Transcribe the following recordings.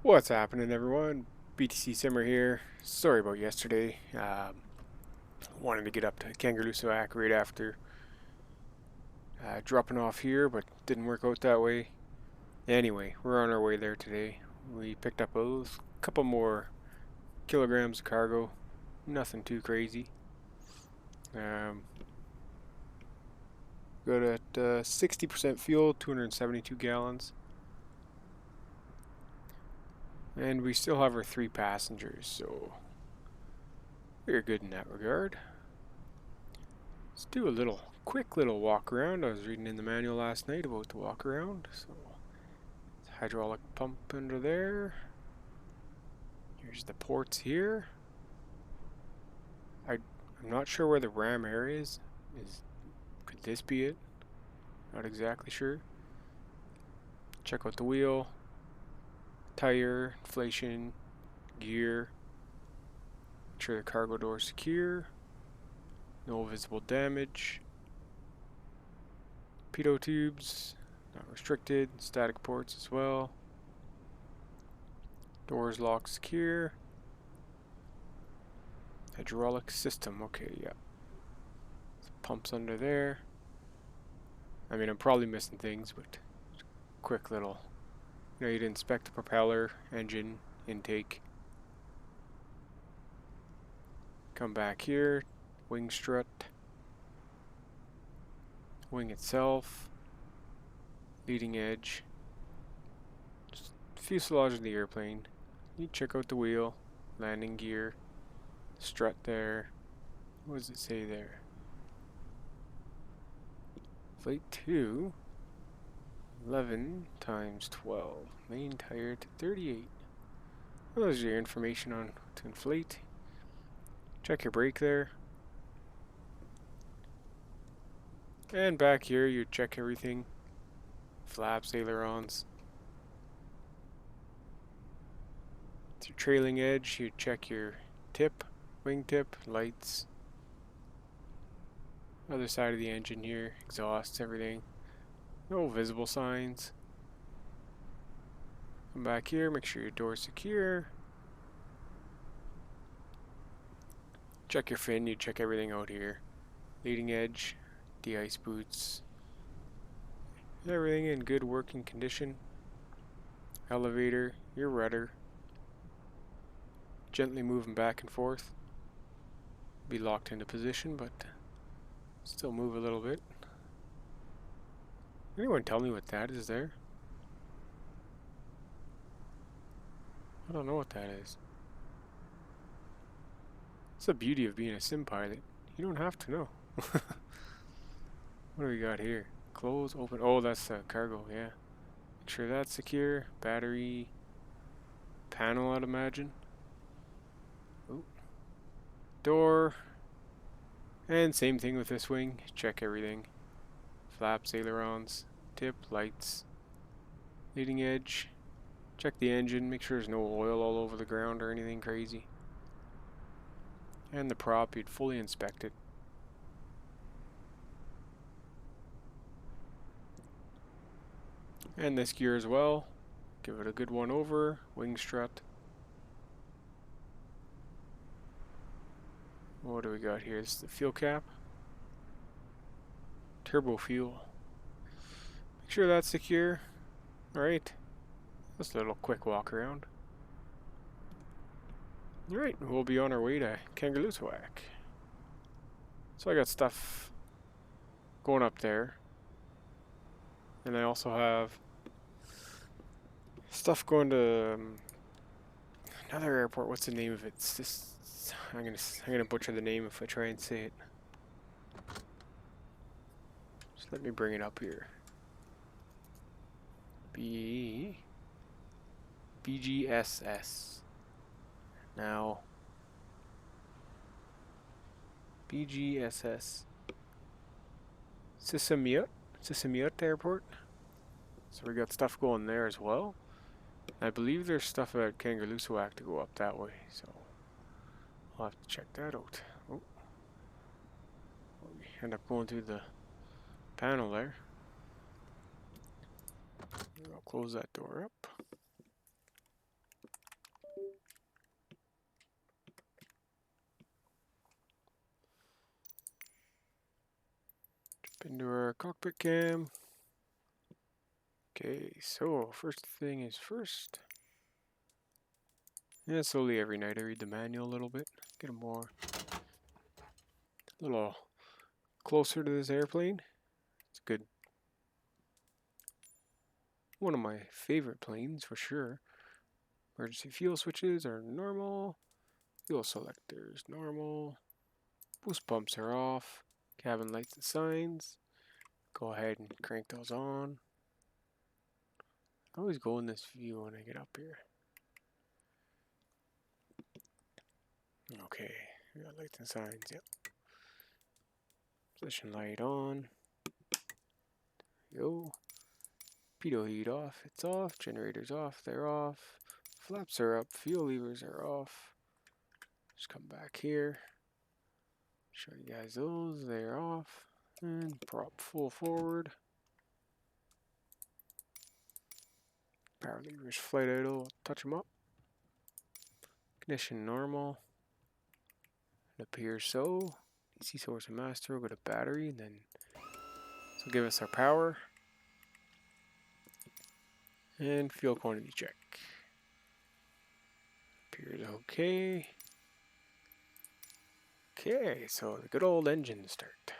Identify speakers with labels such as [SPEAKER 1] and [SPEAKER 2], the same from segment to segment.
[SPEAKER 1] What's happening, everyone? BTC Simmer here. Sorry about yesterday. Wanted to get up to Kangerlussuaq right after dropping off here, but didn't work out that way. Anyway, we're on our way there today. We picked up a couple more kilograms of cargo. Nothing too crazy. Got at 60% fuel, 272 gallons. And we still have our 3 passengers, so we're good in that regard. Let's do a quick little walk around. I was reading in the manual last night about the walk around. So, hydraulic pump under there. Here's the ports here. I'm not sure where the ram area is. Could this be it? Not exactly sure. Check out the wheel, tire, inflation, gear. Make sure the cargo door is secure. No visible damage. Pitot tubes, not restricted. Static ports as well. Doors locked secure. Hydraulic system, okay, yeah. Pumps under there. I mean, I'm probably missing things, but quick little. You'd inspect the propeller, engine, intake. Come back here, wing strut. Wing itself. Leading edge. Just fuselage of the airplane. You check out the wheel, landing gear, strut there. What does it say there? Flight 2, 11 times 12. Main tire to 38. Well, there's your information on to inflate. Check your brake there. And back here, you check everything. Flaps, ailerons. It's your trailing edge, you check your tip, wing tip, lights. Other side of the engine here, exhausts, everything. No visible signs. Come back here, make sure your door's secure. Check your fin, you check everything out here. Leading edge, de-ice boots. Everything in good working condition. Elevator, your rudder. Gently moving back and forth. Be locked into position, but still move a little bit. Anyone tell me what that is there? I don't know what that is. It's the beauty of being a sim pilot. You don't have to know. What do we got here? Close, open. Oh, that's the cargo, yeah. Make sure that's secure. Battery panel, I'd imagine. Ooh. Door. And same thing with this wing. Check everything. Flaps, ailerons, tip, lights. Leading edge. Check the engine. Make sure there's no oil all over the ground or anything crazy. And the prop, you'd fully inspect it. And this gear as well. Give it a good one over. Wing strut. What do we got here? This is the fuel cap. Turbo fuel. Make sure that's secure. Alright. Just a little quick walk around. Alright, we'll be on our way to Kangerlussuaq. So I got stuff going up there. And I also have stuff going to another airport. What's the name of it? It's this. I'm gonna butcher the name if I try and say it. Just let me bring it up here. BGSS. Now BGSS Sisimiut Airport. So we got stuff going there as well. I believe there's stuff at Kangerlussuaq to go up that way, so I'll have to check that out. Oh. We end up going through the panel there. I'll close that door up. into our cockpit cam. Okay, so first thing is first. Yeah, slowly every night I read the manual a little bit, get a little closer to this airplane. It's good. One of my favorite planes for sure. Emergency fuel switches are normal. Fuel selectors normal. Boost pumps are off. Cabin lights and signs. Go ahead and crank those on. I always go in this view when I get up here. Okay, we got lights and signs, yep. Position light on. Yo. Pitot heat off, it's off. Generators off, they're off. Flaps are up, fuel levers are off. Just come back here. Show you guys those, they're off. And prop full forward. Power levers flight idle, touch them up. Ignition normal. It appears so. DC source and master, we'll go to battery, and then this will give us our power. And fuel quantity check. Appears okay. Okay, so the good old engine start.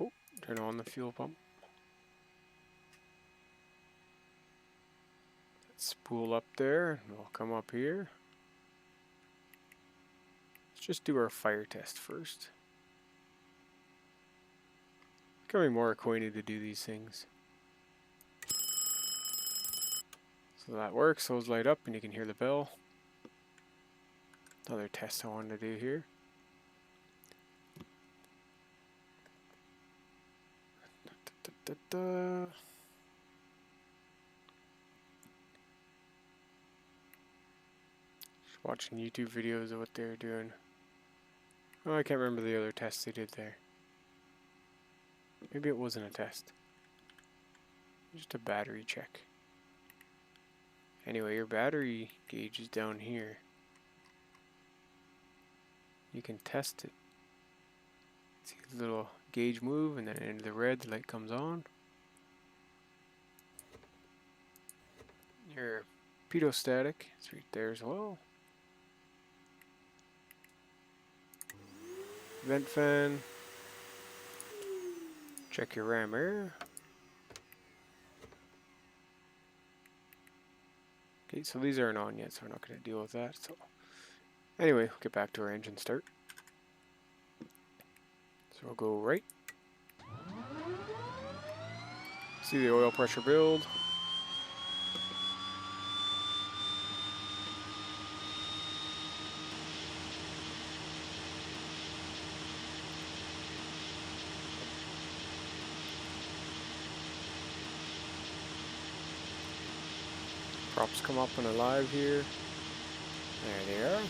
[SPEAKER 1] Oh, turn on the fuel pump. Let's spool up there, and we'll come up here. Let's just do our fire test first. Becoming more acquainted to do these things. So that works, those light up and you can hear the bell. Another test I wanted to do here. Just watching YouTube videos of what they're doing. Oh, I can't remember the other tests they did there. Maybe it wasn't a test. Just a battery check. Anyway, your battery gauge is down here. You can test it. See the little gauge move, and then into the red, the light comes on. Your pitot static is right there as well. Vent fan. Check your ram air. Okay, so these aren't on yet, so we're not going to deal with that. So anyway, we'll get back to our engine start. So we'll go right. See the oil pressure build. Props come up and alive here. There they are.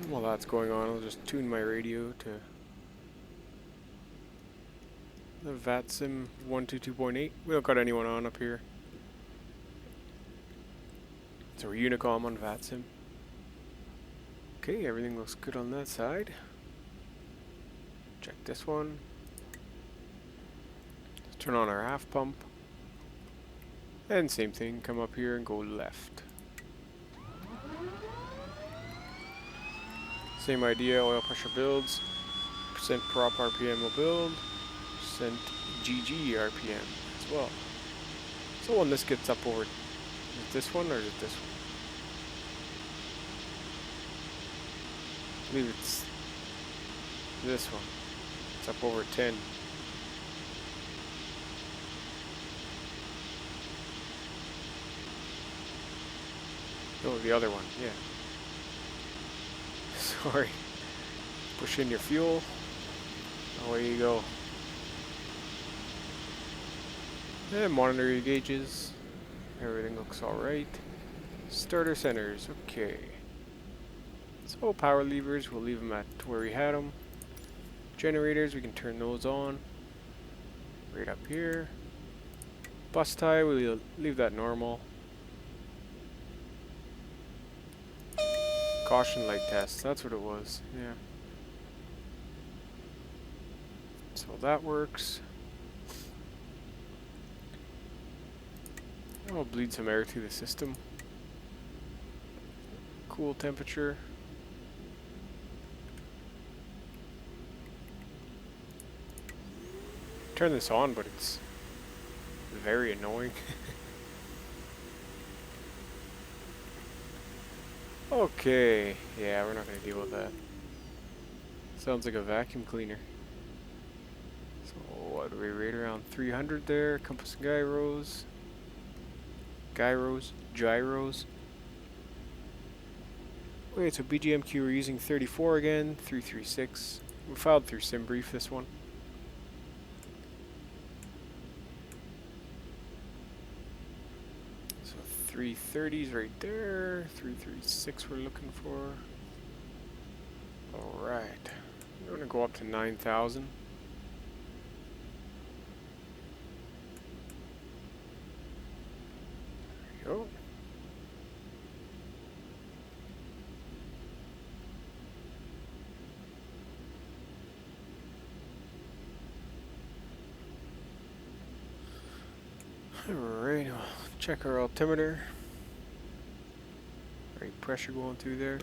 [SPEAKER 1] While that's going on, I'll just tune my radio to the Vatsim 122.8. We don't got anyone on up here. So we're Unicom on Vatsim. Okay, everything looks good on that side. Check this one. Let's turn on our half pump. And same thing, come up here and go left. Same idea, oil pressure builds. Percent prop RPM will build. Percent GG RPM as well. So when this gets up over, is it this one or is it this one? I believe it's this one. It's up over 10. No, the other one, yeah. Sorry. Push in your fuel. Away you go. And monitor your gauges. Everything looks alright. Starter centers, okay. So power levers, we'll leave them at where we had them. Generators, we can turn those on. Right up here. Bus tie, we'll leave that normal. Caution light test, that's what it was, yeah. So that works. I'll bleed some air through the system. Cool temperature. Turn this on, but it's very annoying. Okay, yeah, we're not going to deal with that. Sounds like a vacuum cleaner. So what do we rate around 300 there? Compass gyros. Gyros. Wait, so BGMQ we're using 34 again, 336. We filed through SimBrief this one. So 330's right there, 336 we're looking for. Alright, we're gonna go up to 9,000. There we go. Alright, we'll check our altimeter. Right, pressure going through there.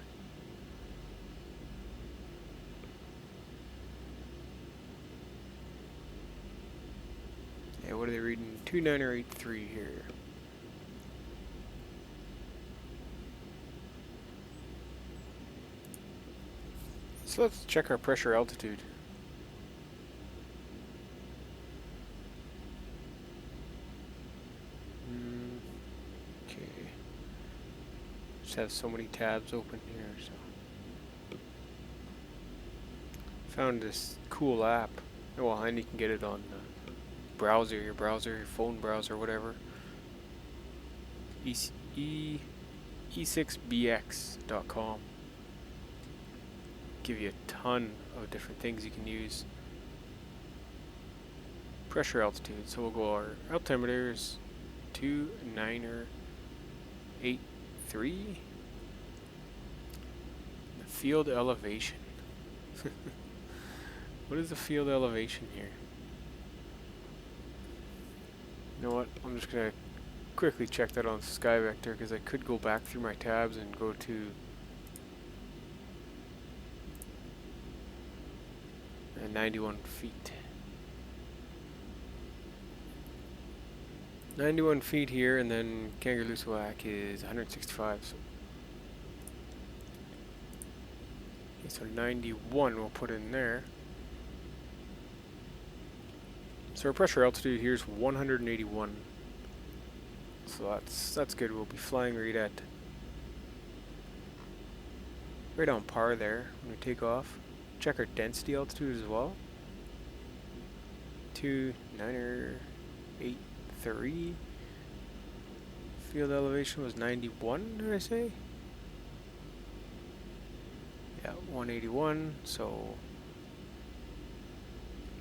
[SPEAKER 1] Yeah, what are they reading? 2983 here. So let's check our pressure altitude. Okay. Just have so many tabs open here, so. Found this cool app. Well, and you can get it on the browser, your phone browser, whatever. e6bx.com. Give you a ton of different things you can use. Pressure altitude. So we'll go, our altimeter is 2983. The field elevation. What is the field elevation here? You know what? I'm just gonna quickly check that on SkyVector because I could go back through my tabs and go to 91 feet. 91 feet here, and then Kangerlussuaq is 165. So 91 we'll put in there. So our pressure altitude here is 181. So that's good. We'll be flying right on par there when we take off. Check our density altitude as well. 2983. Field elevation was 91, did I say? Yeah, 181. So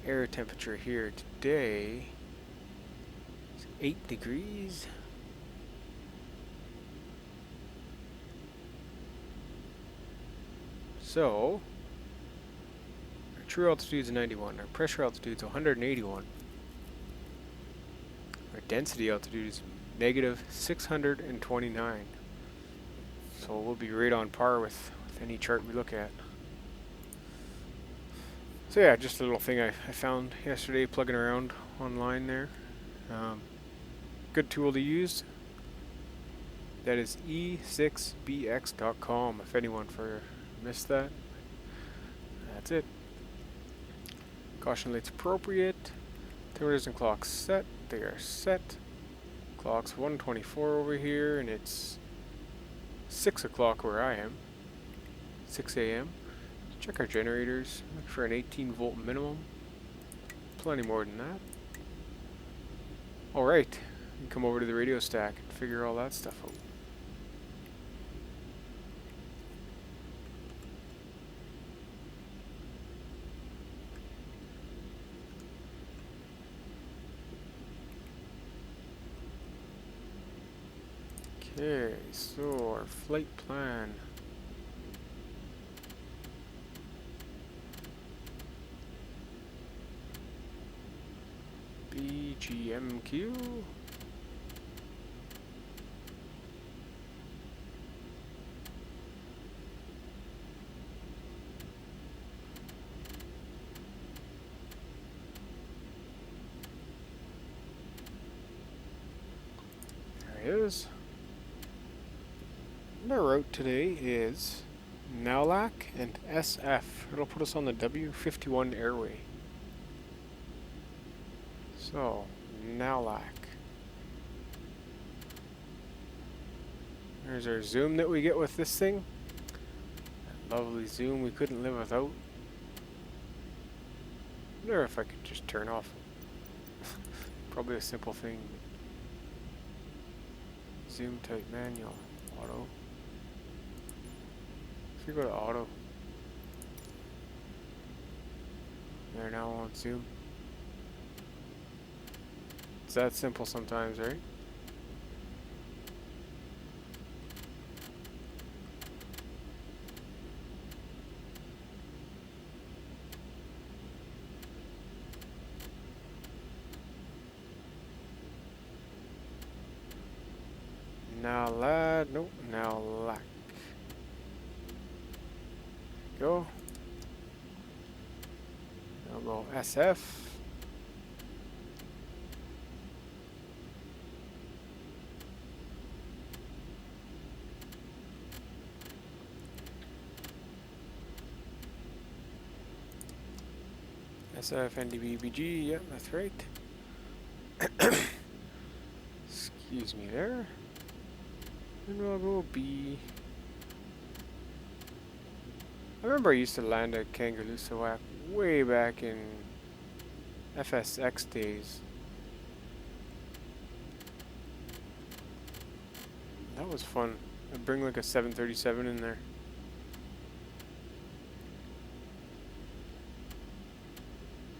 [SPEAKER 1] air temperature here today is 8 degrees. So our true altitude is 91. Our pressure altitude is 181. Our density altitude is negative 629. So we'll be right on par with any chart we look at. So yeah, just a little thing I found yesterday plugging around online there. Good tool to use. That is e6bx.com if anyone missed that. That's it. Caution lights appropriate. Timers and clocks set. They are set. Clock's 124 over here, and it's 6 o'clock where I am. 6 a.m. Check our generators. Look for an 18 volt minimum. Plenty more than that. Alright, you can come over to the radio stack and figure all that stuff out. Okay, so our flight plan. BGMQ. There he is. And our route today is Nowlac and SF. It'll put us on the W51 airway. So, Nowlac. There's our zoom that we get with this thing. That lovely zoom we couldn't live without. I wonder if I could just turn off. Probably a simple thing. Zoom type manual. Auto. If you go to auto. There, now on zoom. It's that simple sometimes, right? Now lad, nope, now lack. Go. Now go SF. SF NDB BG, yep, that's right. Excuse me there. And we'll go B. I remember I used to land at Kangerlussuaq way back in FSX days. That was fun. I'd bring like a 737 in there.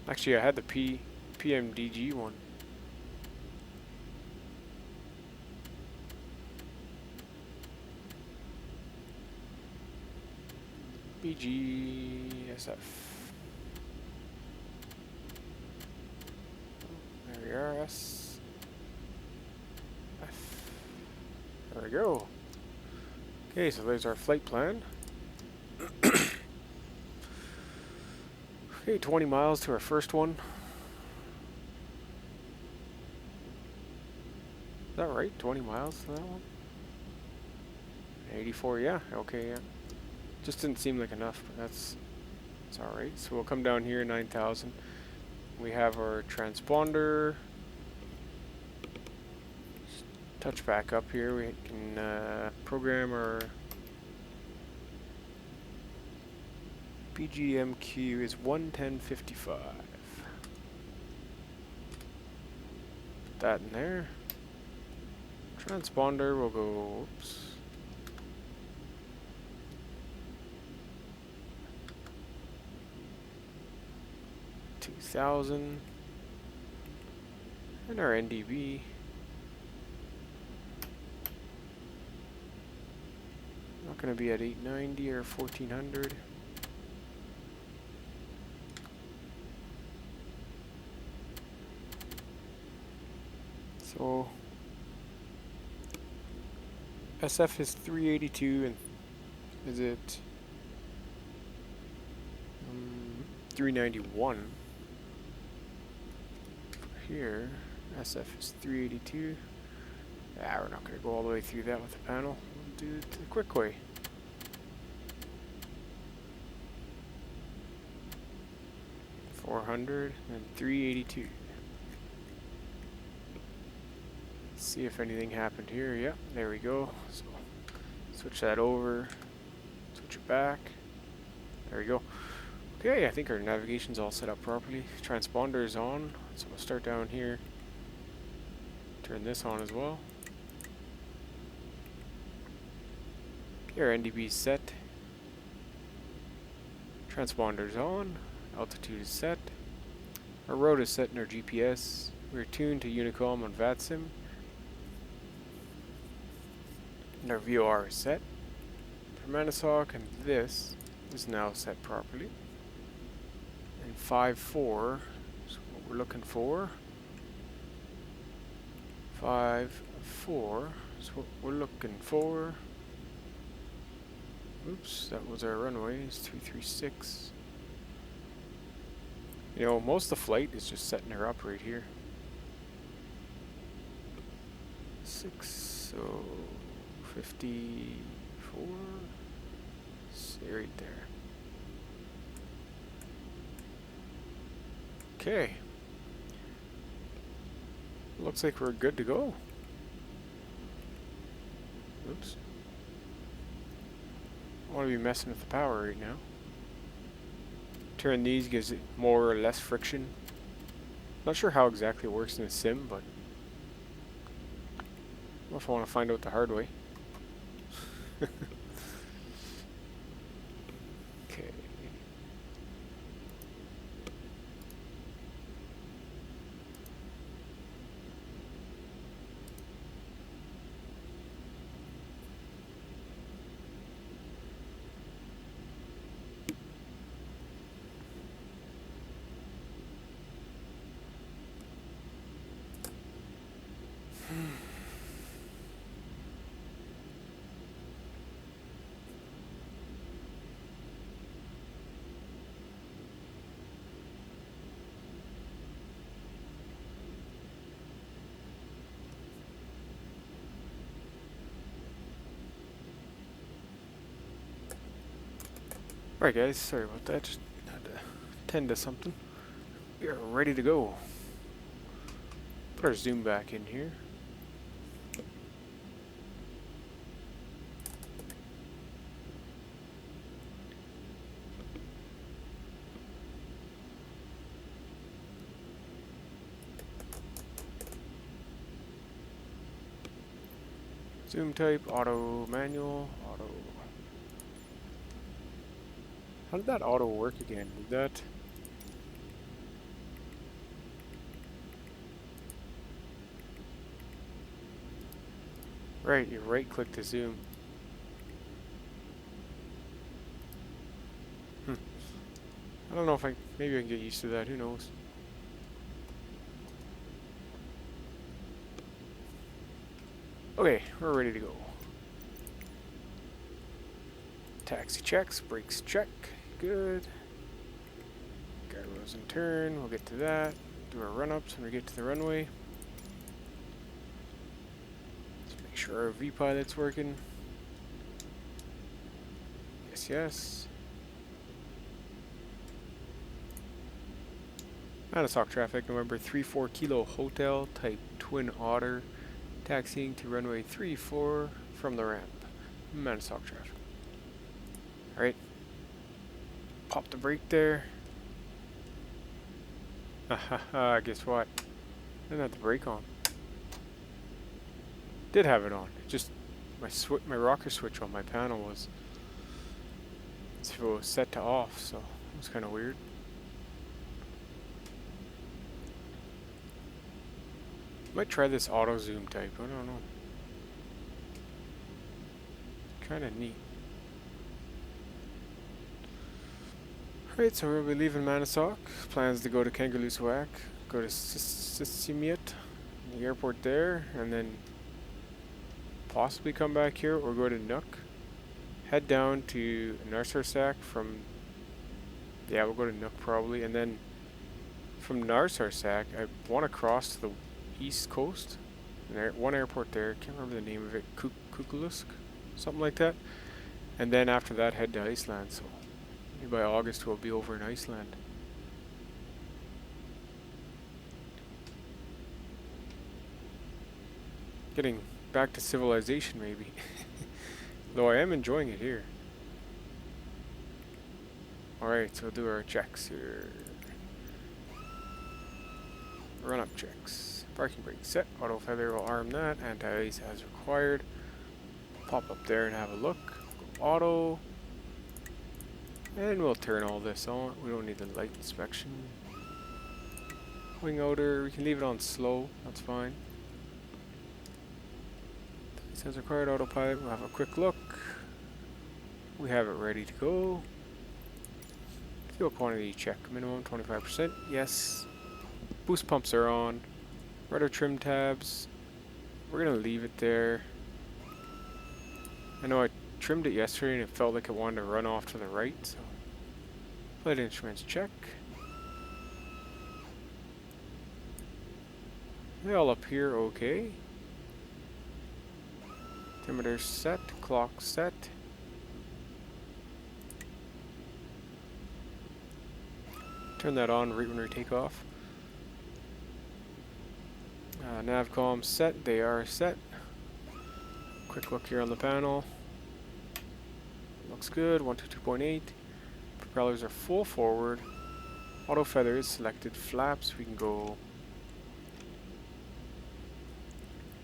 [SPEAKER 1] Actually, I had the PMDG one. BGSF. There we are, SF. There we go. Okay, so there's our flight plan. Okay, 20 miles to our first one. Is that right? 20 miles to that one? 84, yeah. Okay, yeah. Just didn't seem like enough, but that's alright. So we'll come down here, 9,000. We have our transponder. Just touch back up here. We can program our BGMQ is 11055. Put that in there. Transponder will go, oops. $2,000. And our NDB. Not going to be at 890 or 1400. So SF is 382 and is it 391 here. SF is 382. We're not going to go all the way through that with the panel. We'll do it the quick way. $400 and 382. See if anything happened here. Yep, there we go. So switch that over, switch it back. There we go. Okay, I think our navigation's all set up properly. Transponder is on, so we'll start down here. Turn this on as well. Okay, our NDB is set. Transponder's on. Altitude is set. Our road is set in our GPS. We're tuned to Unicom on Vatsim. And our VOR is set for Maniitsoq, and this is now set properly. And 5-4 is what we're looking for. 5, 4. That's what we're looking for. Oops, that was our runway. It's 336. You know, most of the flight is just setting her up right here. 6, so 54. Stay right there. Okay. Looks like we're good to go. Oops. I want to be messing with the power right now. Turn these gives it more or less friction. Not sure how exactly it works in a sim, but I don't know if I want to find out the hard way. Okay. Alright guys, sorry about that, just had to tend to something. We are ready to go. Put our zoom back in here. Zoom type, auto, manual, auto. How did that auto work again? Did that... Right, you right click to zoom. I don't know if maybe I can get used to that, who knows. Okay, we're ready to go. Taxi checks, brakes check, good. Gyros in turn, we'll get to that. Do our run-ups when we get to the runway. Let's make sure our V-pilot's working. Yes, yes. Maniitsoq traffic, November 34 Kilo Hotel, type Twin Otter. Taxiing to runway 34 from the ramp. Maniitsoq traffic. Alright. Pop the brake there. Haha, guess what? Didn't have the brake on. Did have it on. It just my rocker switch on my panel was set to off, so it was kind of weird. Might try this auto zoom type. I don't know. Kind of neat. Alright, so we'll be leaving Maniitsoq. Plans to go to Kangerlussuaq, go to Sisimiut, the airport there, and then possibly come back here or go to Nuuk. Head down to Narsarsuaq from... Yeah, we'll go to Nuuk probably, and then from Narsarsuaq, I want to cross to the east coast. One airport there, can't remember the name of it, Kukullusk, something like that. And then after that, head to Iceland, so maybe by August we'll be over in Iceland. Getting back to civilization, maybe. Though I am enjoying it here. Alright, so we'll do our checks here. Run-up checks. Parking brake set. Auto feather will arm that. Anti-ice as required. Pop up there and have a look. Go auto. And we'll turn all this on. We don't need the light inspection. Wing outer. We can leave it on slow. That's fine. As required autopilot. We'll have a quick look. We have it ready to go. Fuel quantity check. Minimum 25%. Yes. Boost pumps are on. Rudder trim tabs. we're gonna leave it there. I know I trimmed it yesterday and it felt like it wanted to run off to the right, so flight instruments check. They all up here okay. Altimeter set, clock set. Turn that on right when we take off. Navcom set, they are set. Quick look here on the panel. Looks good, 122.8. Propellers are full forward. Auto feather is selected. Flaps, we can go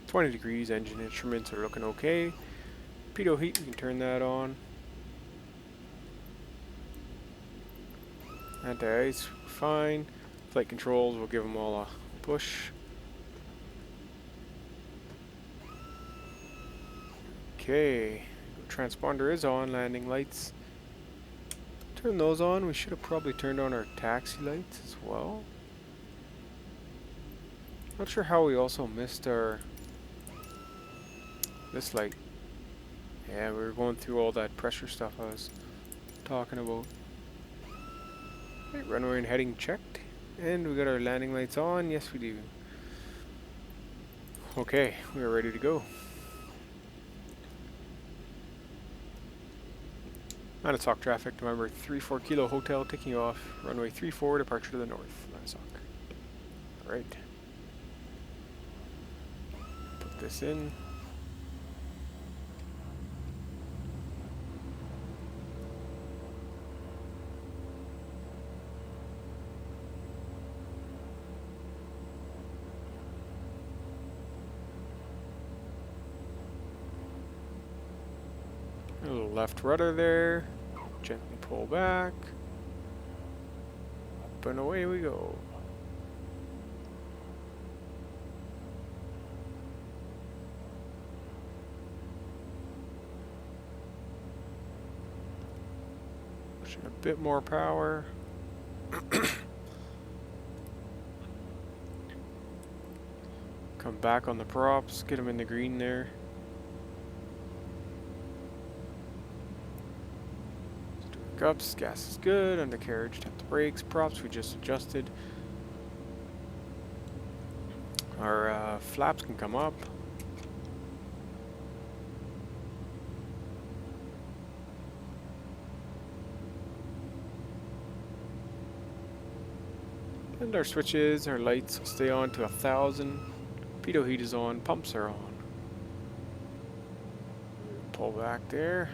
[SPEAKER 1] 20 degrees. Engine instruments are looking okay. Pitot heat, we can turn that on. Anti-ice, fine. Flight controls, we'll give them all a push. Okay, transponder is on, landing lights. Turn those on. We should have probably turned on our taxi lights as well. Not sure how we also missed our this light. Yeah, we were going through all that pressure stuff I was talking about. Right, runway and heading checked. And we got our landing lights on. Yes, we do. Okay, we are ready to go. Maniitsoq traffic, November 34 Kilo Hotel, taking you off. Runway 34, departure to the north. Maniitsoq. Alright. Put this in. A little left rudder there. Gently pull back. Up and away we go. Pushing a bit more power. Come back on the props, get them in the green there. Ups, gas is good, undercarriage, tap the brakes, props we just adjusted. Our flaps can come up. And our switches, our lights will stay on to 1000. Pitot heat is on, pumps are on. Pull back there.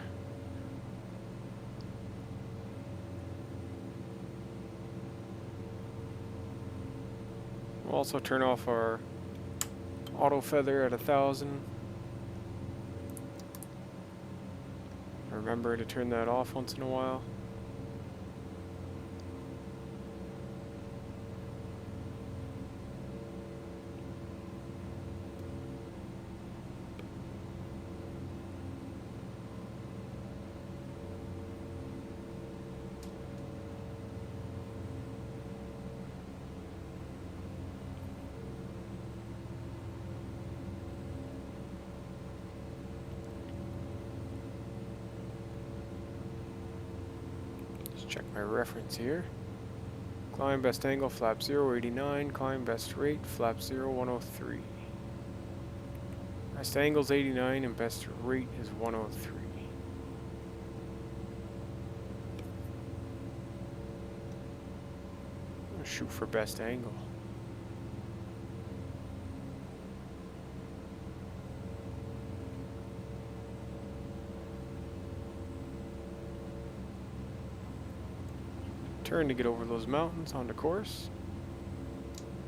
[SPEAKER 1] We'll also turn off our auto feather at 1000. Remember to turn that off once in a while. Check my reference here. Climb best angle, flap 089. Climb best rate, flap 0103. Best angle's 89 and best rate is 103. I'm gonna shoot for best angle. Turn to get over those mountains onto course.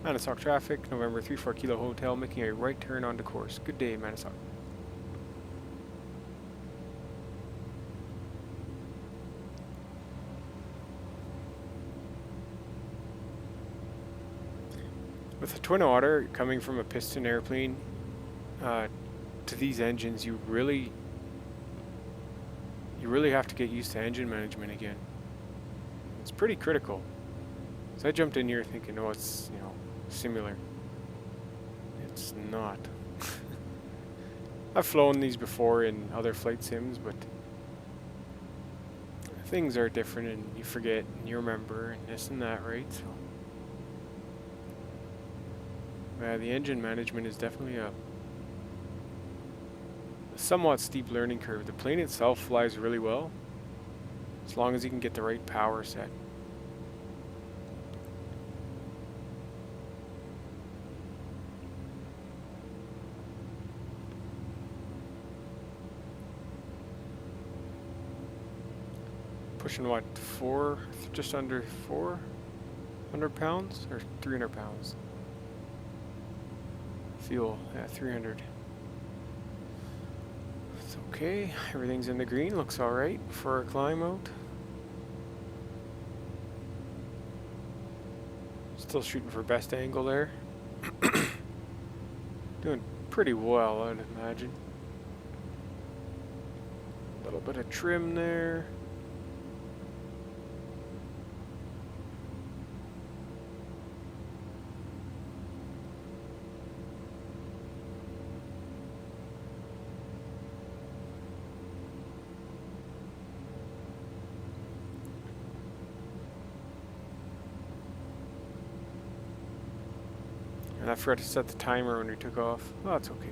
[SPEAKER 1] Maniitsoq traffic, November 34 Kilo Hotel, making a right turn onto course. Good day, Maniitsoq. With a twin otter coming from a piston airplane to these engines, you really have to get used to engine management again. It's pretty critical. So I jumped in here thinking, oh, it's, you know, similar. It's not. I've flown these before in other flight sims, but things are different and you forget and you remember and this and that, right? So yeah, the engine management is definitely a somewhat steep learning curve. The plane itself flies really well, as long as you can get the right power set. Pushing what, just under 400 pounds or 300 pounds? Fuel, yeah, 300. It's okay, everything's in the green, looks alright for a climb out. Still shooting for best angle there. Doing pretty well, I'd imagine. A little bit of trim there. And I forgot to set the timer when we took off. Oh, that's okay.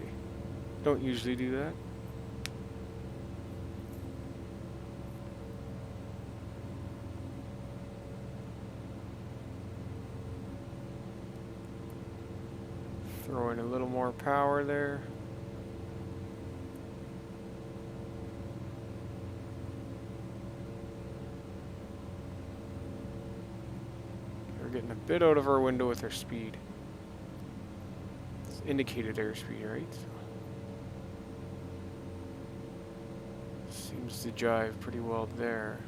[SPEAKER 1] Don't usually do that. Throw in a little more power there. We're getting a bit out of our window with our speed. It's indicated airspeed, right? Seems to jive pretty well there.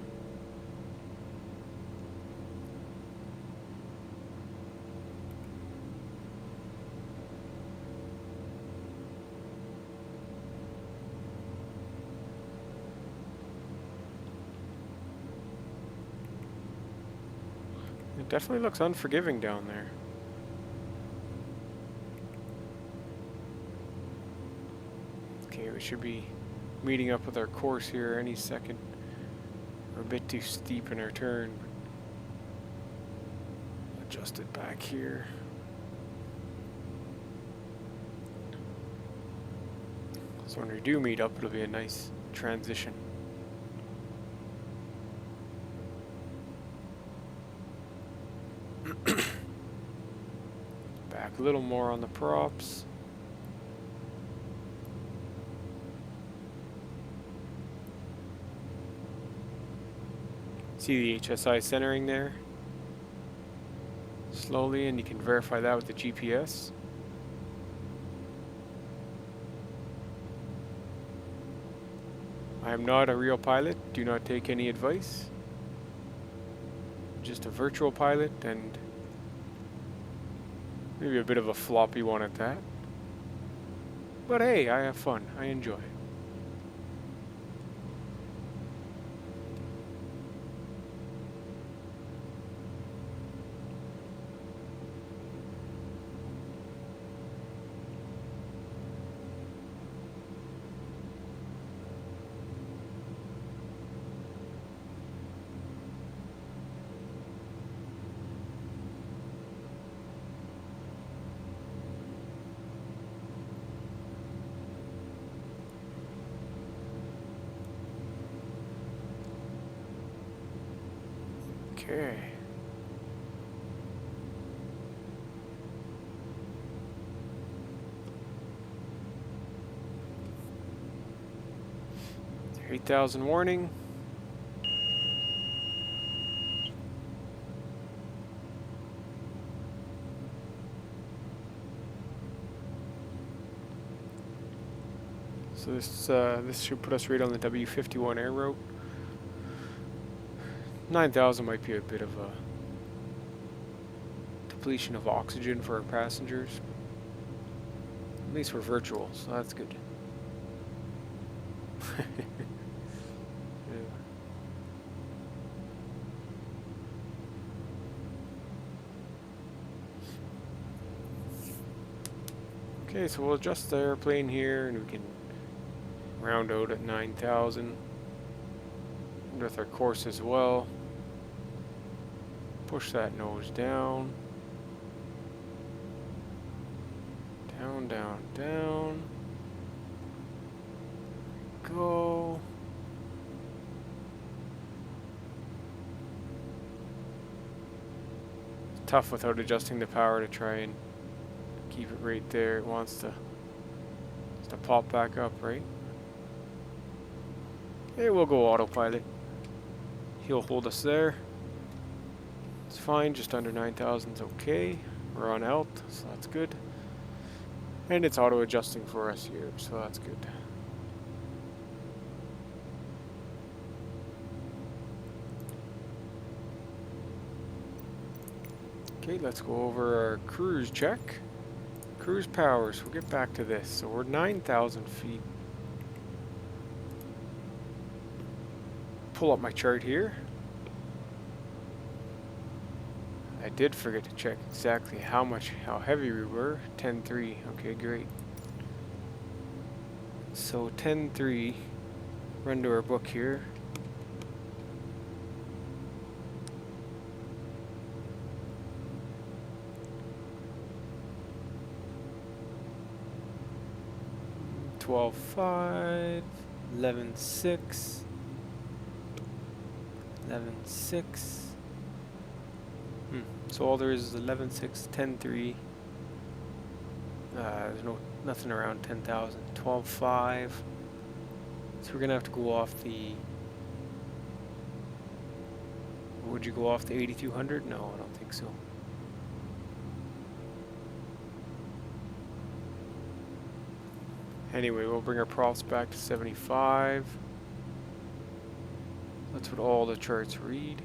[SPEAKER 1] It definitely looks unforgiving down there. Okay, we should be meeting up with our course here any second. We're a bit too steep in our turn. Adjust it back here. So when we do meet up, it'll be a nice transition. Back a little more on the props. See the HSI centering there? Slowly, and you can verify that with the GPS. I am not a real pilot, do not take any advice. Just a virtual pilot, and maybe a bit of a floppy one at that. But hey, I have fun, I enjoy. Okay. $8,000 warning. So this should put us right on the W51 air route. 9,000 might be a bit of a depletion of oxygen for our passengers. At least we're virtual, so that's good. Yeah. Okay, so we'll adjust the airplane here and we can Round out at 9,000. With our course as well. Push that nose down. Down, down, down. Go. It's tough without adjusting the power to try and keep it right there. It wants to pop back up, right? Okay, we'll go autopilot. He'll hold us there. It's fine, just under 9,000 is okay. We're on alt, so that's good. And it's auto adjusting for us here, so that's good. Okay, let's go over our cruise check. Cruise powers, we'll get back to this. So we're 9,000 feet. Pull up my chart here. I did forget to check exactly how heavy we were. 10.3, okay, great. So 10.3, run to our book here. $12.5, 11.6, 11.6. So all there is 11.6, 10.3. There's nothing around 10,000. 12.5. So we're gonna have to go off the. Would you go off the 8,200? No, I don't think so. Anyway, we'll bring our props back to 75. That's what all the charts read.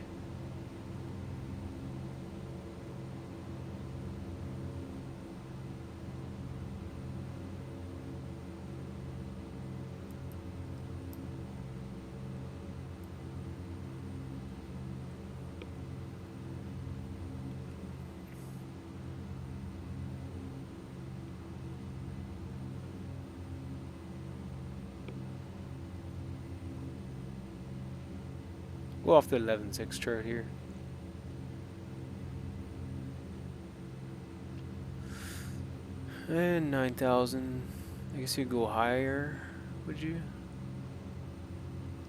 [SPEAKER 1] Go off the 11.6 chart here. And 9,000. I guess you'd go higher, would you?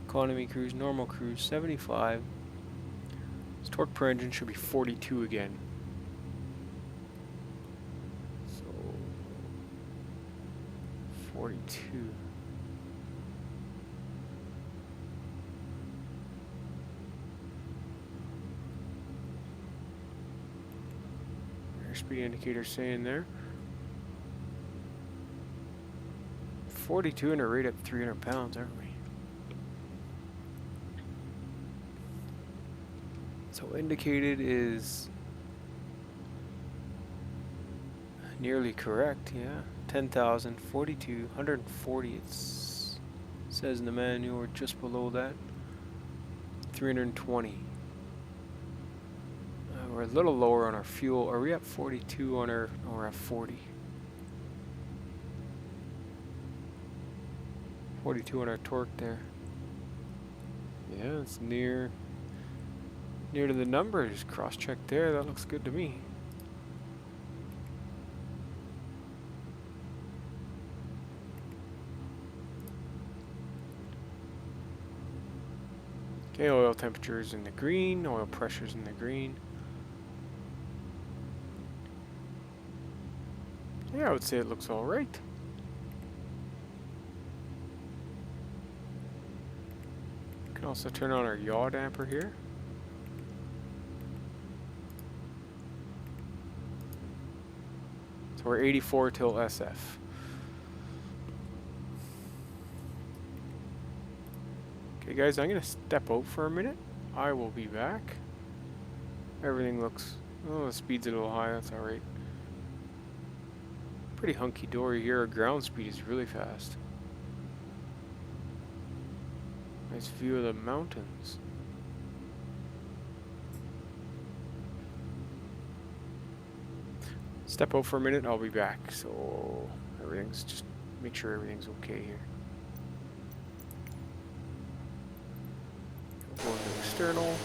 [SPEAKER 1] Economy cruise, normal cruise, 75. This torque per engine should be 42 again. So 42. Airspeed indicator saying there. 42 and a rate at 300 pounds, aren't we? So indicated is nearly correct, yeah. 10,000, 42, 140 it says in the manual, or just below that. 320. We're a little lower on our fuel. Are we at 42 on our, no, we're at 40. 42 on our torque there. Yeah, it's near to the numbers. Cross-check there. That looks good to me. Okay, oil temperature is in the green. Oil pressure is in the green. Yeah, I would say it looks all right. Can also turn on our yaw damper here. So we're 84 till SF. Okay guys, I'm gonna step out for a minute. I will be back. Everything looks, oh, the speed's a little high, that's alright. Pretty hunky-dory here. Our ground speed is really fast. Nice view of the mountains. Step out for a minute, I'll be back. So everything's, just make sure everything's okay here. external.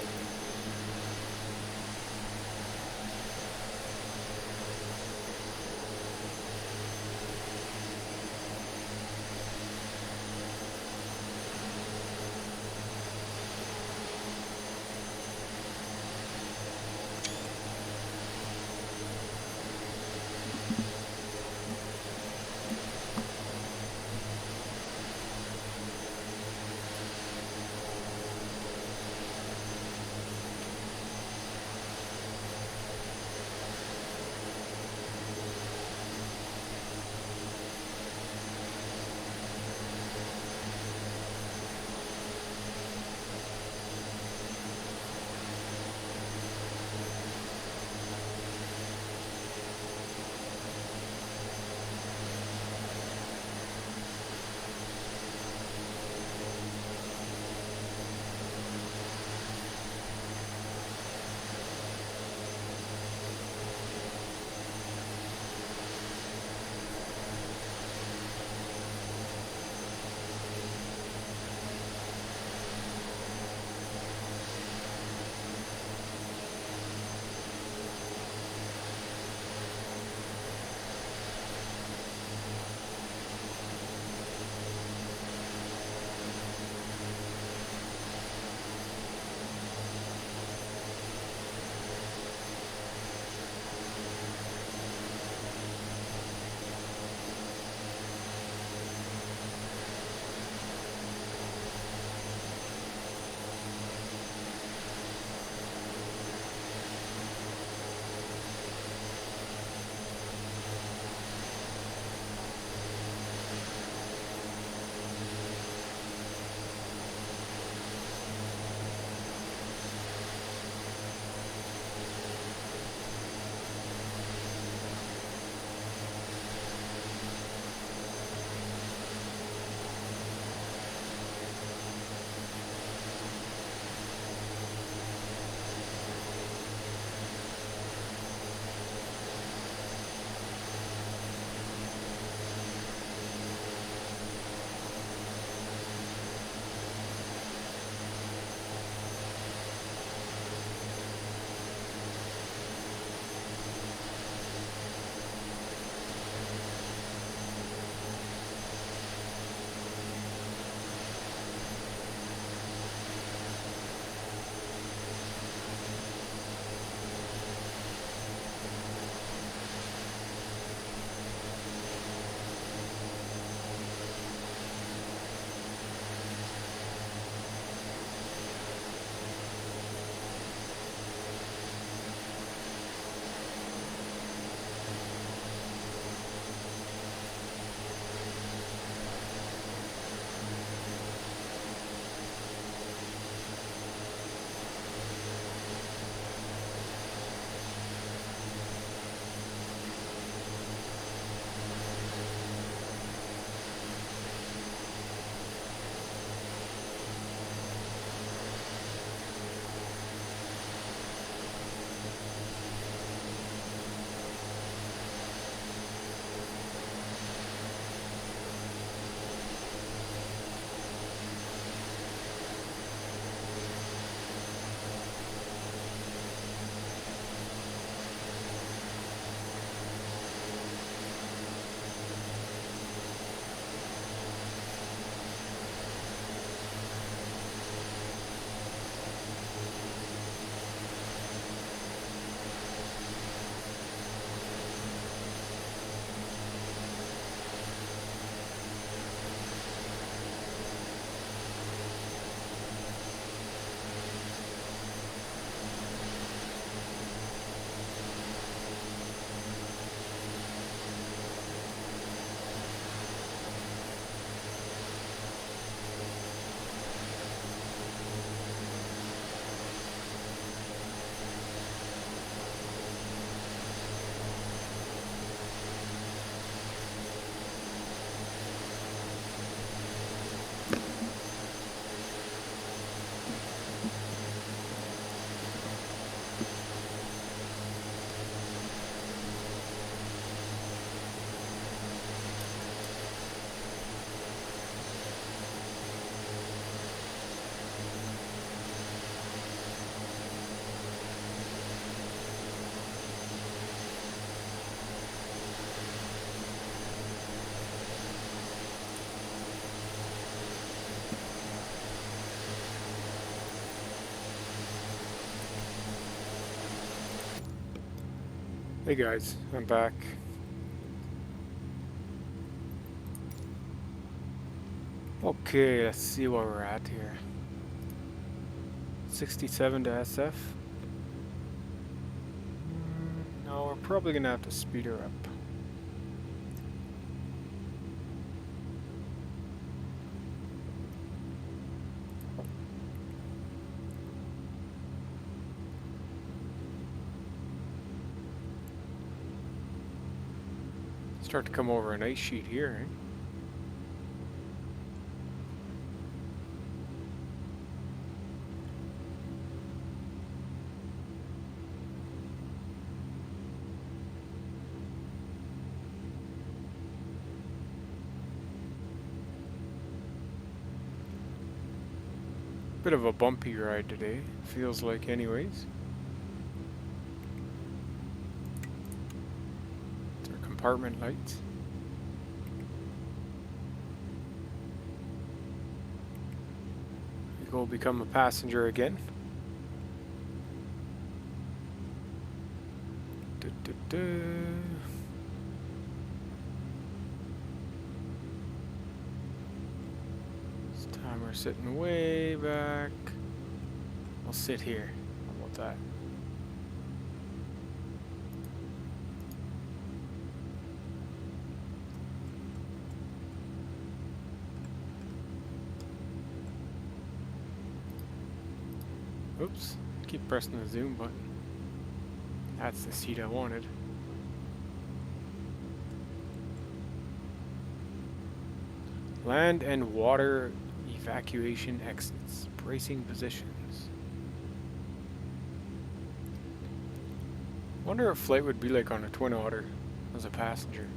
[SPEAKER 1] Hey guys, I'm back. Okay, let's see where we're at here. 67 to SF. No, we're probably gonna have to speed her up. Start to come over an ice sheet here, eh? Bit of a bumpy ride today, feels like anyways. It's our compartment lights. We go become a passenger again. This time we're sitting way back. I'll sit here. How about that? Oops, keep pressing the zoom button. That's the seat I wanted. Land and water evacuation exits. Bracing positions. Wonder what flight would be like on a Twin Otter as a passenger.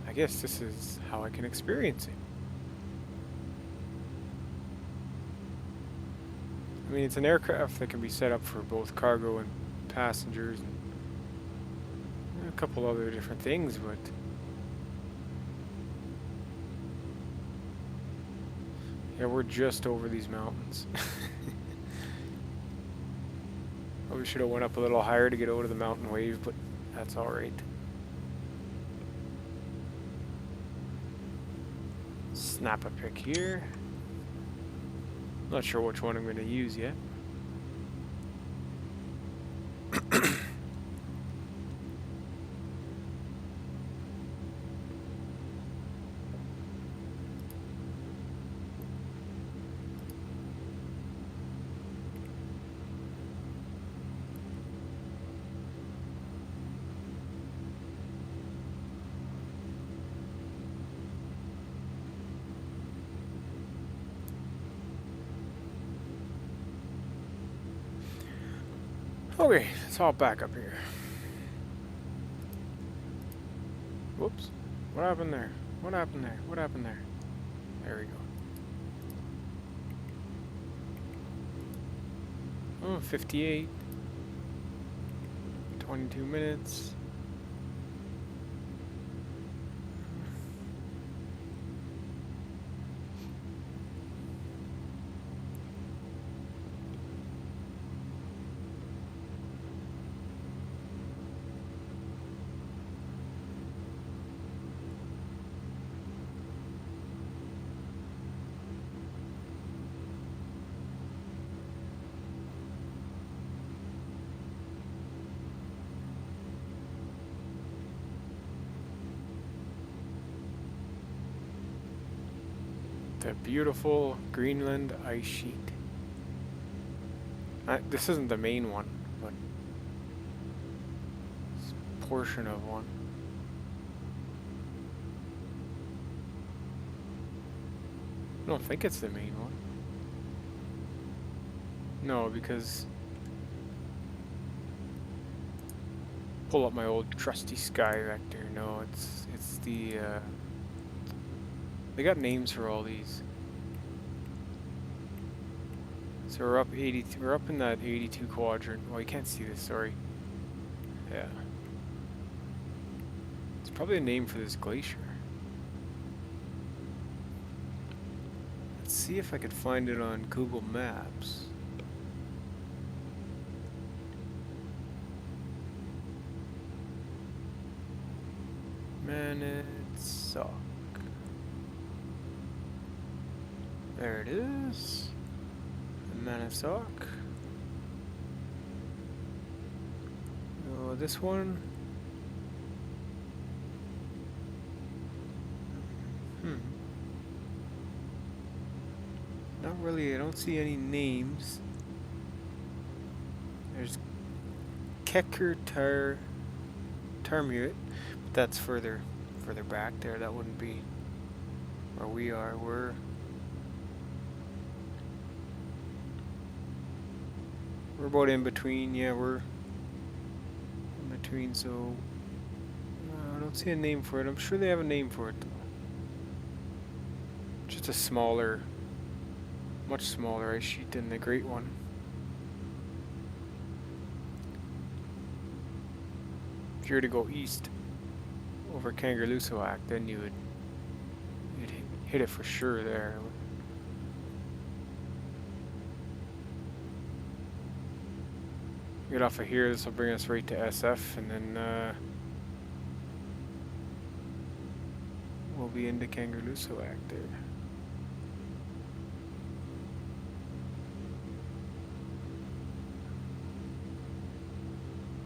[SPEAKER 1] I guess this is how I can experience it. I mean, it's an aircraft that can be set up for both cargo and passengers and a couple other different things, but yeah, we're just over these mountains. Probably should have went up a little higher to get over the mountain wave, but that's all right. Snap a pic here. Not sure which one I'm going to use yet. Okay, let's hop back up here. Whoops. What happened there? What happened there? What happened there? There we go. Oh, 58. 22 minutes. The beautiful Greenland ice sheet. This isn't the main one, but it's a portion of one. I don't think it's the main one. No, because pull up my old trusty Sky Vector. No, it's the they got names for all these. So we're up 80. We're up in that 82 quadrant. Well, you can't see this. Sorry. Yeah. It's probably a name for this glacier. Let's see if I could find it on Google Maps. Maniitsoq. There it is. Maniitsoq. Oh, this one. Not really, I don't see any names. There's Keker Tarmuit, but that's further back there. That wouldn't be where we are. We're about in between. Yeah, we're in between, so I don't see a name for it. I'm sure they have a name for it though. Just a smaller, much smaller ice sheet than the great one. If you were to go east over Kangerlussuaq, then you'd hit it for sure there. Get off of here, this will bring us right to SF, and then we'll be into Kangerlussuaq there.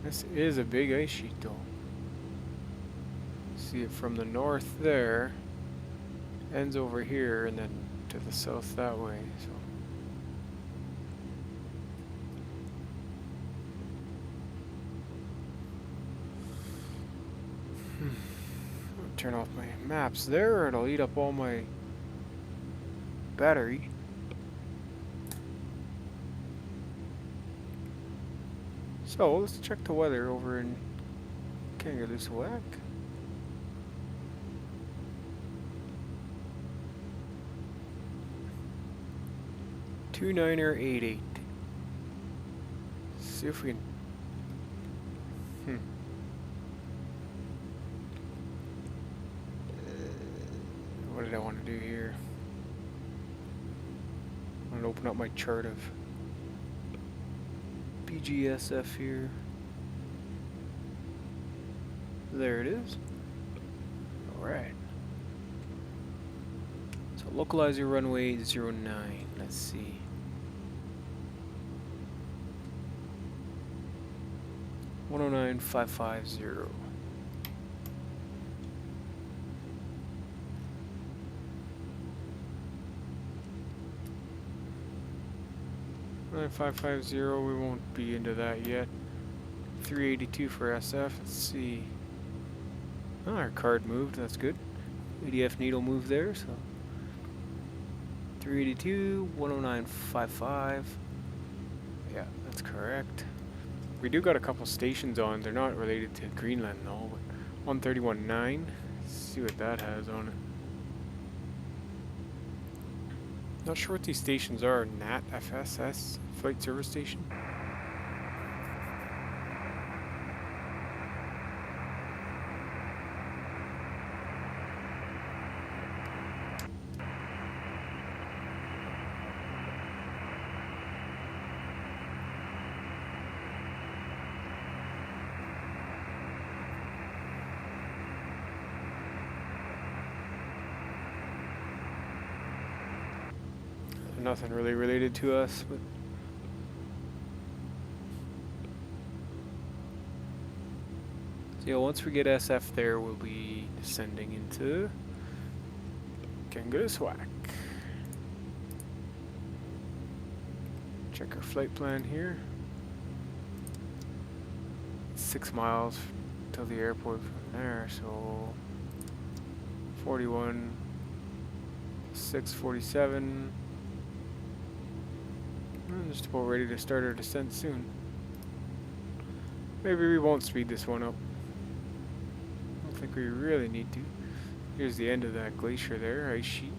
[SPEAKER 1] This is a big ice sheet though. See it from the north there, ends over here, and then to the south that way. So turn off my maps there, or it'll eat up all my battery. So let's check the weather over in Kangerlussuaq. Two 9er 88. See if we can. What did I want to do here? I want to open up my chart of BGSF here. There it is. Alright. So localize your runway 09. Let's see. One 109,550. Nine 550, we won't be into that yet. 382 for SF. Let's see. Oh, our card moved. That's good. ADF needle moved there. So 382, 109.55. Yeah, that's correct. We do got a couple stations on. They're not related to Greenland though. But 131.9. Let's see what that has on it. Not sure what these stations are. NAT FSS flight service station. Nothing really related to us, but so yeah, once we get SF there, we'll be descending into Kangerlussuaq. Check our flight plan here. 6 miles till the airport from there, so 41, 647. I'm just about ready to start our descent soon. Maybe we won't speed this one up. I don't think we really need to. Here's the end of that glacier there, ice sheet.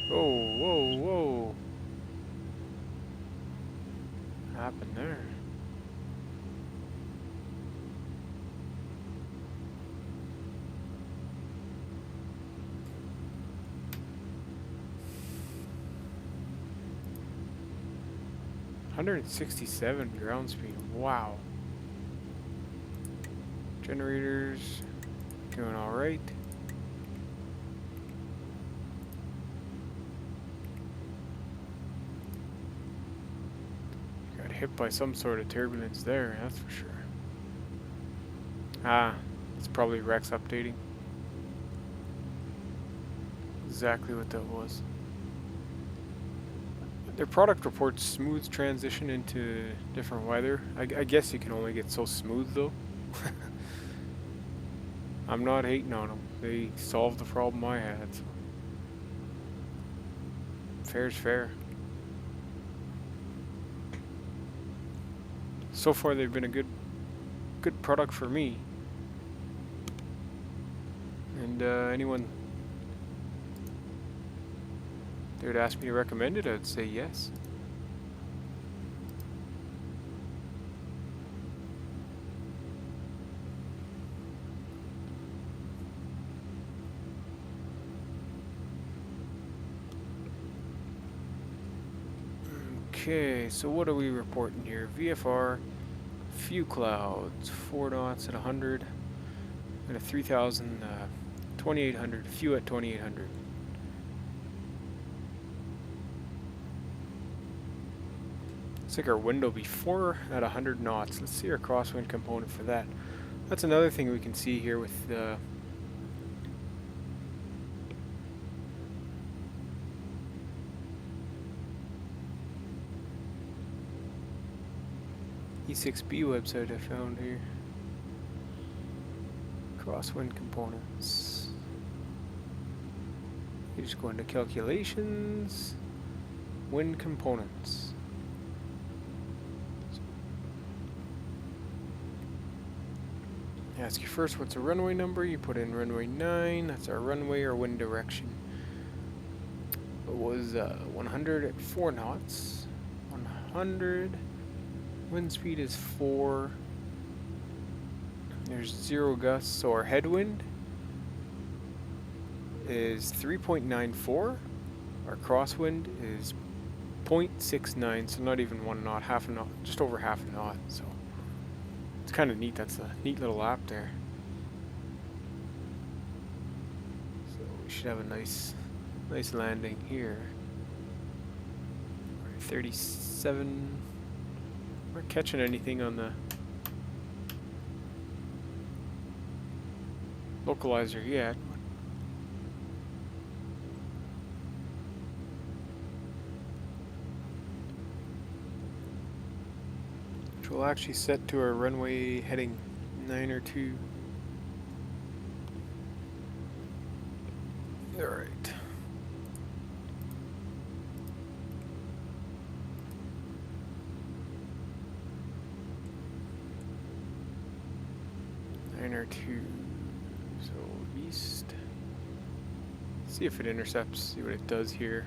[SPEAKER 1] Whoa, whoa, whoa. What happened there? 167 ground speed. Wow. Generators doing all right. Got hit by some sort of turbulence there, that's for sure. Ah, it's probably Rex updating. Exactly what that was. Their product reports smooth transition into different weather. I guess you can only get so smooth though. I'm not hating on them. They solved the problem I had. So. Fair's fair. So far they've been a good product for me. And anyone they would ask me to recommend it, I'd say yes. Okay, so what are we reporting here? VFR, few clouds, 4 knots at 100, and a 3,000, 2,800, few at 2,800. Looks like our wind will be 4 at 100 knots. Let's see our crosswind component for that. That's another thing we can see here with the E6B website I found here. Crosswind components. You just go into calculations, wind components. Ask you first what's a runway number, you put in runway 9, that's our runway or wind direction. It was 100 at 4 knots, 100, wind speed is 4, there's 0 gusts, so our headwind is 3.94, our crosswind is 0.69, so not even 1 knot, half a knot, just over half a knot, so. It's kind of neat. That's a neat little app there. So we should have a nice landing here. 37. We're not catching anything on the localizer yet. We'll actually set to our runway heading 902. Alright. So east. See if it intercepts, see what it does here.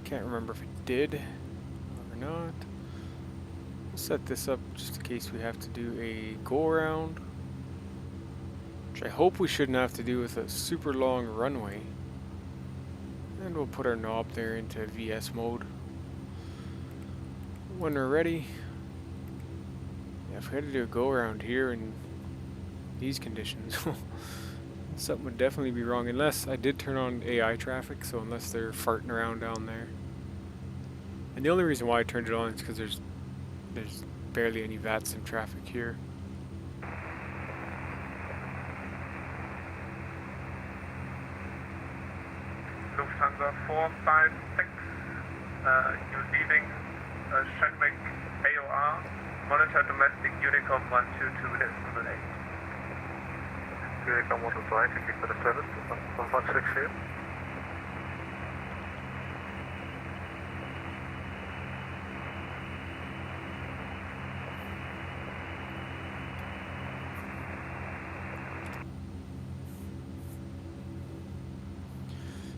[SPEAKER 1] Can't remember if it did. Not. We'll set this up just in case we have to do a go around, which I hope we shouldn't have to do with a super long runway. And we'll put our knob there into VS mode. When we're ready, yeah, if we had to do a go around here in these conditions, something would definitely be wrong, unless I did turn on AI traffic, so unless they're farting around down there. And the only reason why I turned it on is because there's barely any Vatsim traffic here.
[SPEAKER 2] Lufthansa 456, you're leaving Shenwick AOR, monitor domestic Unicom 122.8. Unicom 122, thank you for the service, 156 here.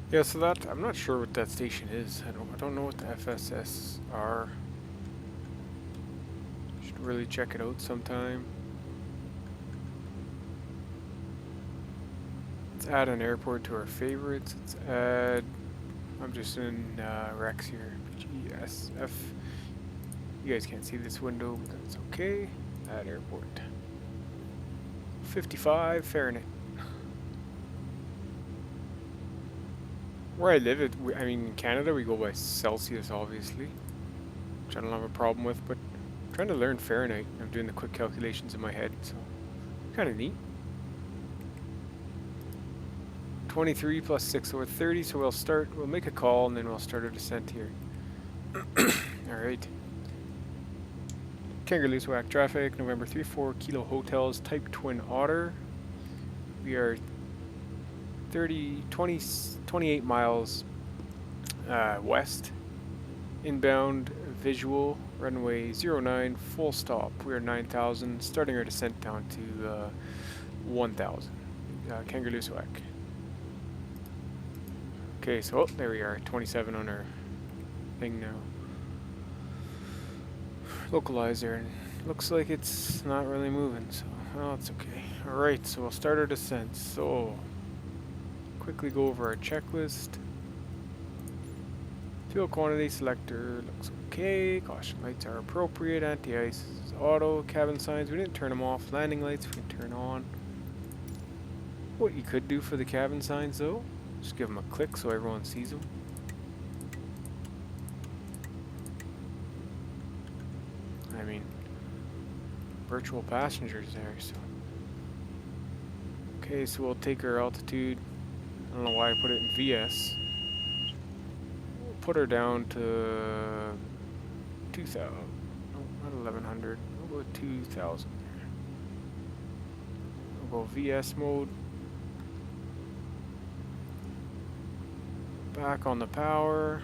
[SPEAKER 1] Yeah, so that, I'm not sure what that station is. I don't know what the FSS are. Should really check it out sometime. Let's add an airport to our favorites. Let's add I'm just in Rex here. BGSF. You guys can't see this window, but that's okay. At airport. 55 Fahrenheit. Where I live, I mean, in Canada, we go by Celsius, obviously, which I don't have a problem with, but I'm trying to learn Fahrenheit. I'm doing the quick calculations in my head, so kind of neat. 23 plus 6, so we're 30, so we'll make a call, and then we'll start our descent here. Alright. Kangerlussuaq traffic, November 34, Kilo Hotels, Type Twin Otter. We are 28 miles west. Inbound visual, runway 09, full stop. We are 9,000, starting our descent down to 1,000. Kangerlussuaq. Okay, so there we are, 27 on our thing now. Localizer, and looks like it's not really moving, so well, it's okay. Alright, so we'll start our descent. So quickly go over our checklist. Fuel quantity selector looks okay. Caution lights are appropriate. Anti-ice is auto. Cabin signs, we didn't turn them off. Landing lights we can turn on. What you could do for the cabin signs though, just give them a click so everyone sees them. I mean, virtual passengers there, so. Okay, so we'll take our altitude. I don't know why I put it in VS. We'll put her down to 2,000. No, not 1,100. We'll go 2,000 there. We'll go VS mode. Back on the power.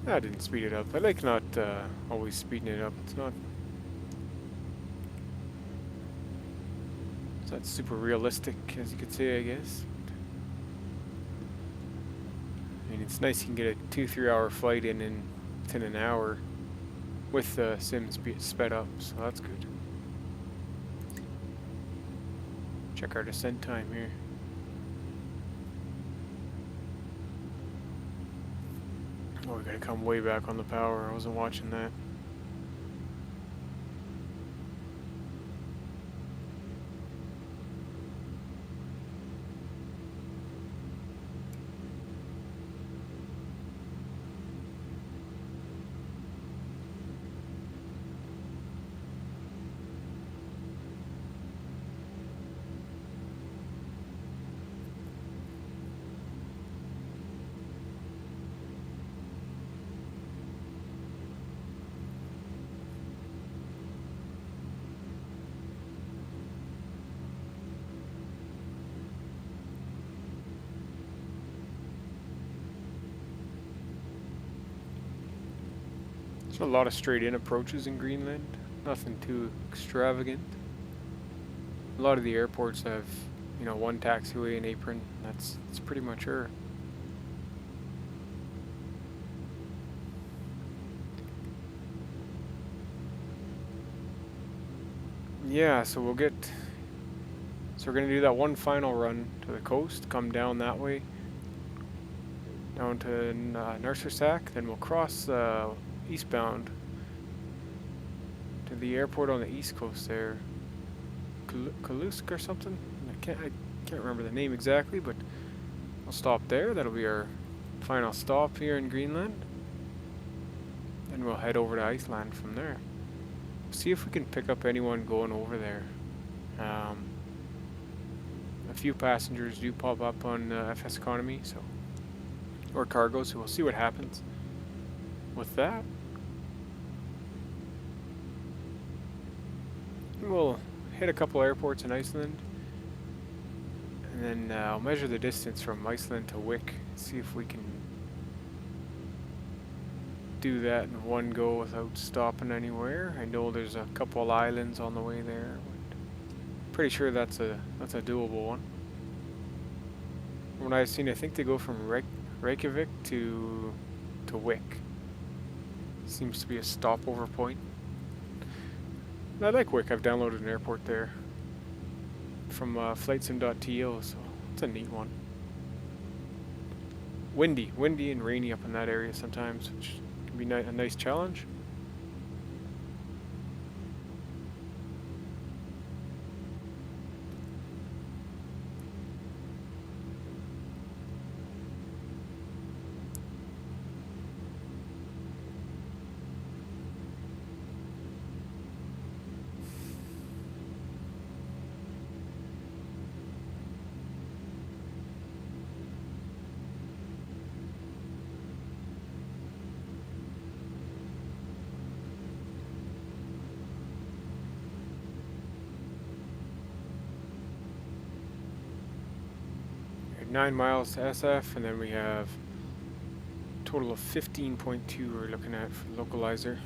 [SPEAKER 1] I didn't speed it up. I like not always speeding it up. It's not super realistic, as you could say, I guess. I mean, it's nice you can get a 2-3 hour flight in within an hour with the sim sped up, so that's good. Check our descent time here. Oh, we gotta come way back on the power. I wasn't watching that. There's a lot of straight-in approaches in Greenland. Nothing too extravagant. A lot of the airports have, you know, one taxiway and apron. That's pretty much her. Yeah, so we're gonna do that one final run to the coast, come down that way, down to Kangerlussuaq, then we'll cross eastbound to the airport on the east coast there, Kallusk or something. I can't remember the name exactly, but we'll stop there. That'll be our final stop here in Greenland. Then we'll head over to Iceland from there. See if we can pick up anyone going over there. A few passengers do pop up on Fseconomy, so, or cargo, so we'll see what happens with that. We'll hit a couple airports in Iceland, and then I'll measure the distance from Iceland to Wick, see if we can do that in one go without stopping anywhere. I know there's a couple of islands on the way there. Pretty sure that's a doable one. From what I've seen, I think they go from Reykjavik to Wick. Seems to be a stopover point. I like Wick. I've downloaded an airport there from flightsim.to, so it's a neat one. Windy and rainy up in that area sometimes, which can be a nice challenge. We had 9 miles to SF, and then we have a total of 15.2 we're looking at for the localizer.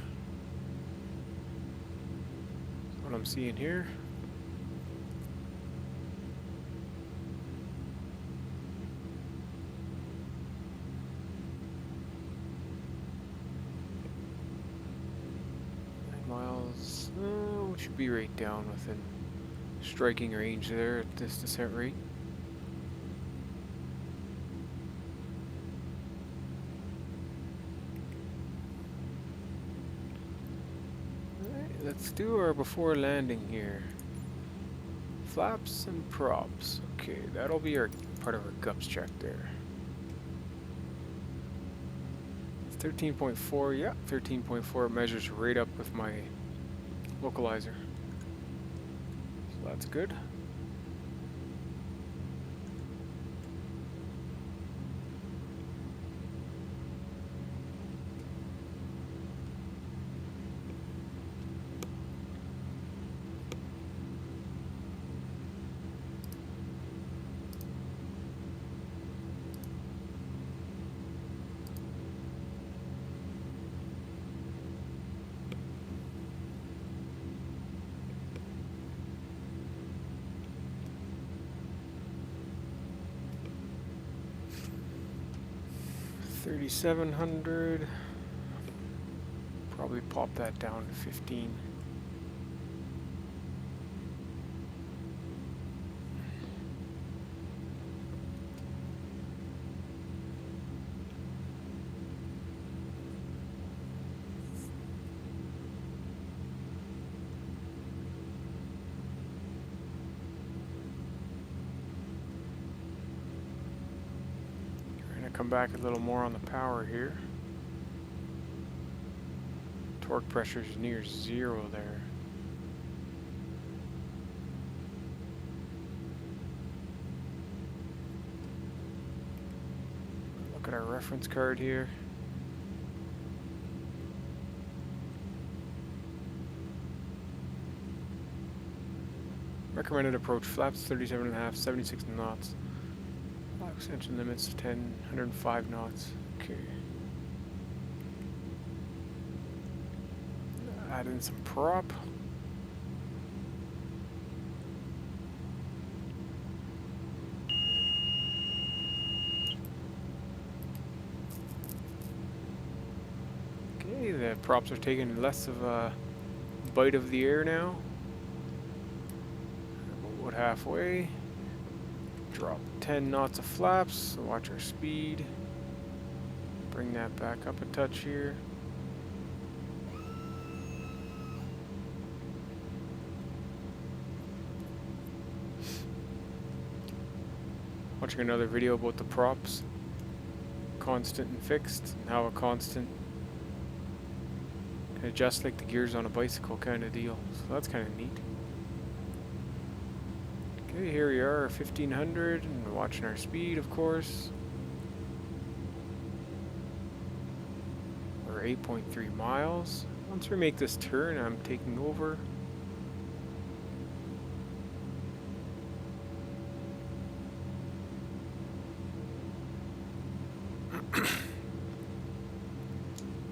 [SPEAKER 1] That's what I'm seeing here. Miles, we should be right down within striking range there at this descent rate. Alright, let's do our before landing here. Flaps and props. Okay, that'll be our part of our gups check there. 13.4, yeah, 13.4 measures right up with my localizer. So that's good. $3,700. Probably pop that down to 15. Come back a little more on the power here. Torque pressure is near 0 there. Look at our reference card here. Recommended approach flaps 37.5, 76 knots. Extension limits 10, 105 knots. Okay. Add in some prop. Okay, the props are taking less of a bite of the air now. About halfway. Drop 10 knots of flaps, so watch our speed. Bring that back up a touch here. Watching another video about the props, constant and fixed, and how a constant can adjust like the gears on a bicycle kind of deal. So that's kind of neat. Okay, here we are, 1500, and we're watching our speed, of course. We're 8.3 miles. Once we make this turn, I'm taking over.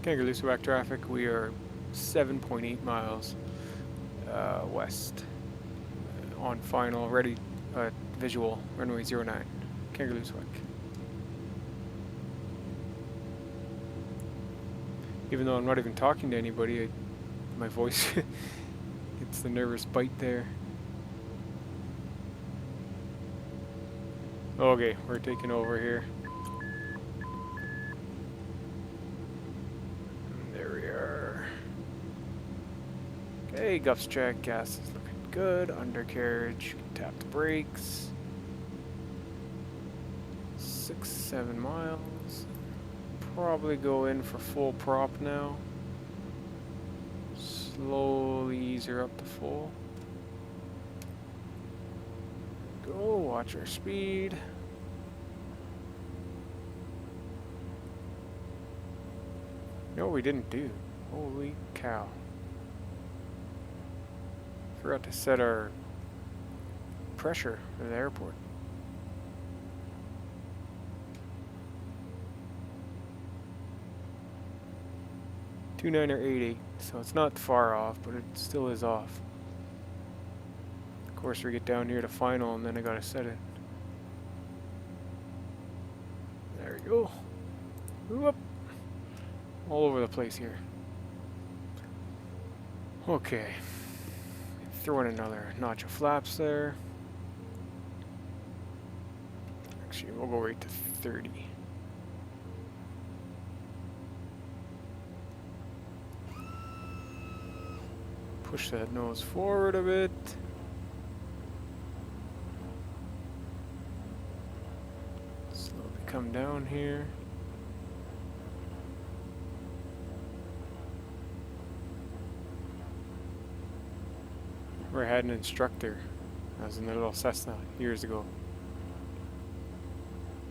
[SPEAKER 1] Kangerlussuaq traffic, we are 7.8 miles west. On final, ready, visual, runway 09, Kangerlussuaq. Even though I'm not even talking to anybody, my voice, It's the nervous bite there. Okay, we're taking over here. There we are. Okay, Guff's check. Gas is looking good. Undercarriage. Tap the brakes. 6-7 miles. Probably go in for full prop now. Slowly ease her up to full. Go, watch our speed. No, we didn't do. Holy cow. Forgot to set our pressure for the airport. .29 or 88, so it's not far off, but it still is off. Of course, we get down here to final, and then I gotta set it. There we go. Whoop. All over the place here. Okay. Throw in another notch of flaps there. Actually, we'll go right to 30. Push that nose forward a bit. Slowly come down here. I had an instructor. I was in the little Cessna years ago.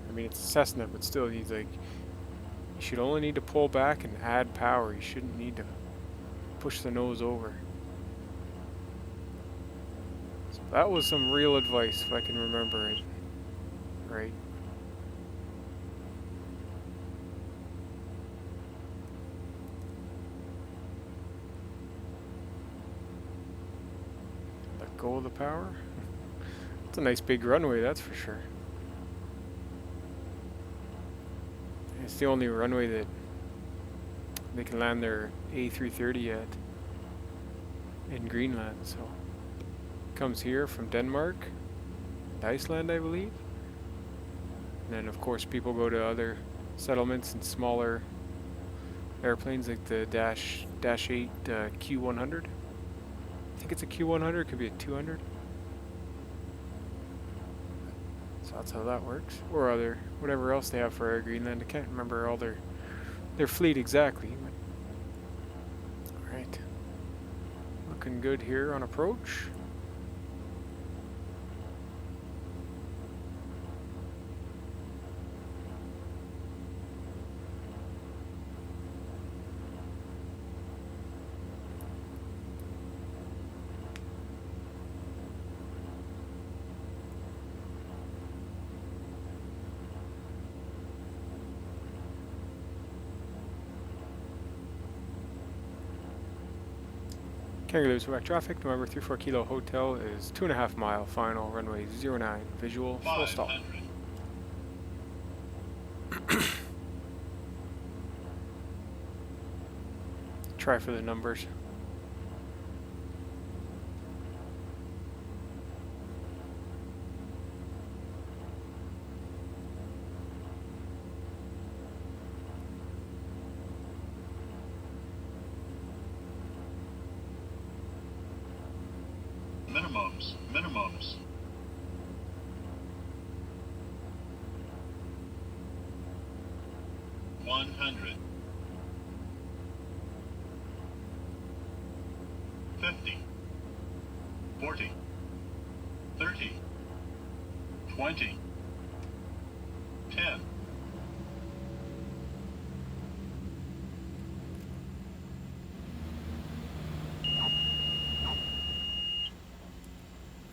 [SPEAKER 1] I mean, it's a Cessna, but still, he's like, you should only need to pull back and add power. You shouldn't need to push the nose over. So that was some real advice, if I can remember it right. Let go of the power. It's a nice big runway, that's for sure. It's the only runway that they can land their A330 at in Greenland, so comes here from Denmark, Iceland, I believe. And then of course people go to other settlements and smaller airplanes like the Dash 8 Q100. I think it's a Q100, it could be a 200. So that's how that works. Or other, whatever else they have for Air Greenland. I can't remember all their fleet exactly. Alright. Looking good here on approach. Kangerlussuaq traffic, November 34 Kilo Hotel is 2.5 mile final, runway 09, visual, full stop. Try for the numbers.
[SPEAKER 3] Minimums. 100. 50. 40. 30. 20. 10.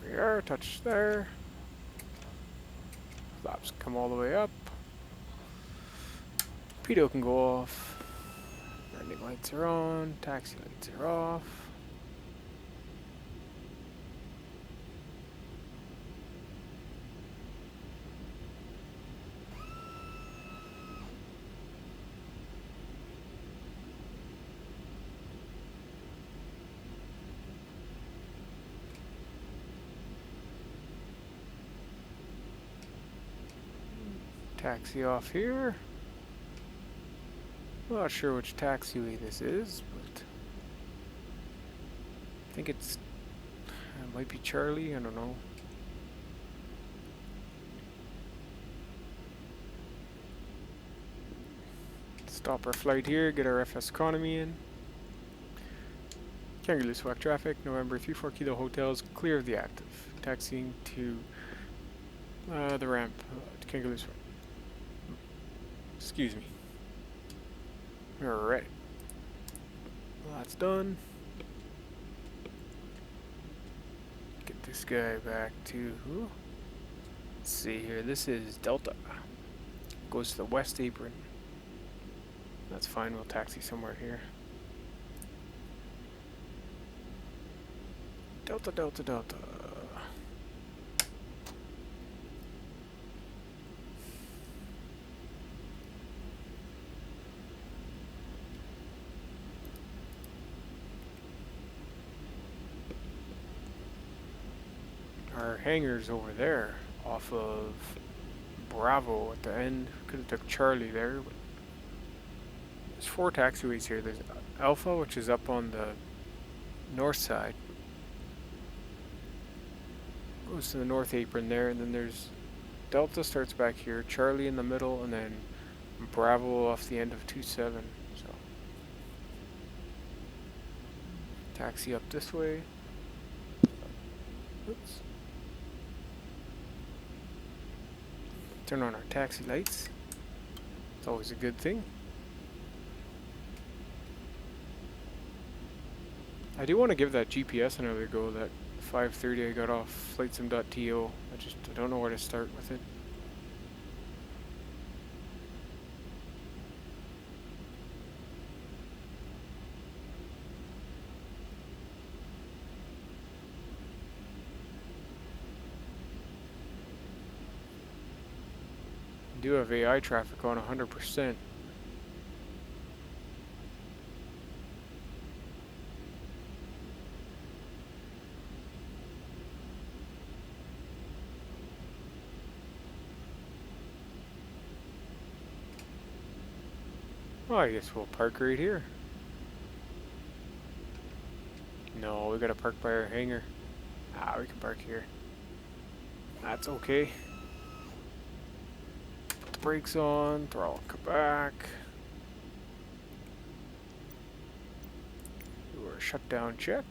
[SPEAKER 1] There, touch there. Flaps come all the way up. Pitot can go off. Landing lights are on. Taxi lights are off. Taxi off here. Not sure which taxiway this is, but I think it might be Charlie, I don't know. Stop our flight here, get our FS economy in. Kangerlussuaq traffic, November 34 Kilo Hotels, clear of the active. Taxiing to the ramp to Kangerlussuaq. Excuse me. Alright. Well, that's done. Get this guy back to who? Let's see here. This is Delta. Goes to the west apron. That's fine. We'll taxi somewhere here. Delta, Delta, Delta. Our hangar's over there, off of Bravo at the end. Could have took Charlie there, but there's 4 taxiways here. There's Alpha, which is up on the north side. Goes to the north apron there, and then there's Delta starts back here, Charlie in the middle, and then Bravo off the end of 27. So taxi up this way. Oops. Turn on our taxi lights. It's always a good thing. I do want to give that GPS another go. That 5:30 I got off flightsim.to. I don't know where to start with it. I do have AI traffic on 100%. Well, I guess we'll park right here. No, we gotta park by our hangar. Ah, we can park here. That's okay. Put the brakes on, throttle back. Do our shutdown check.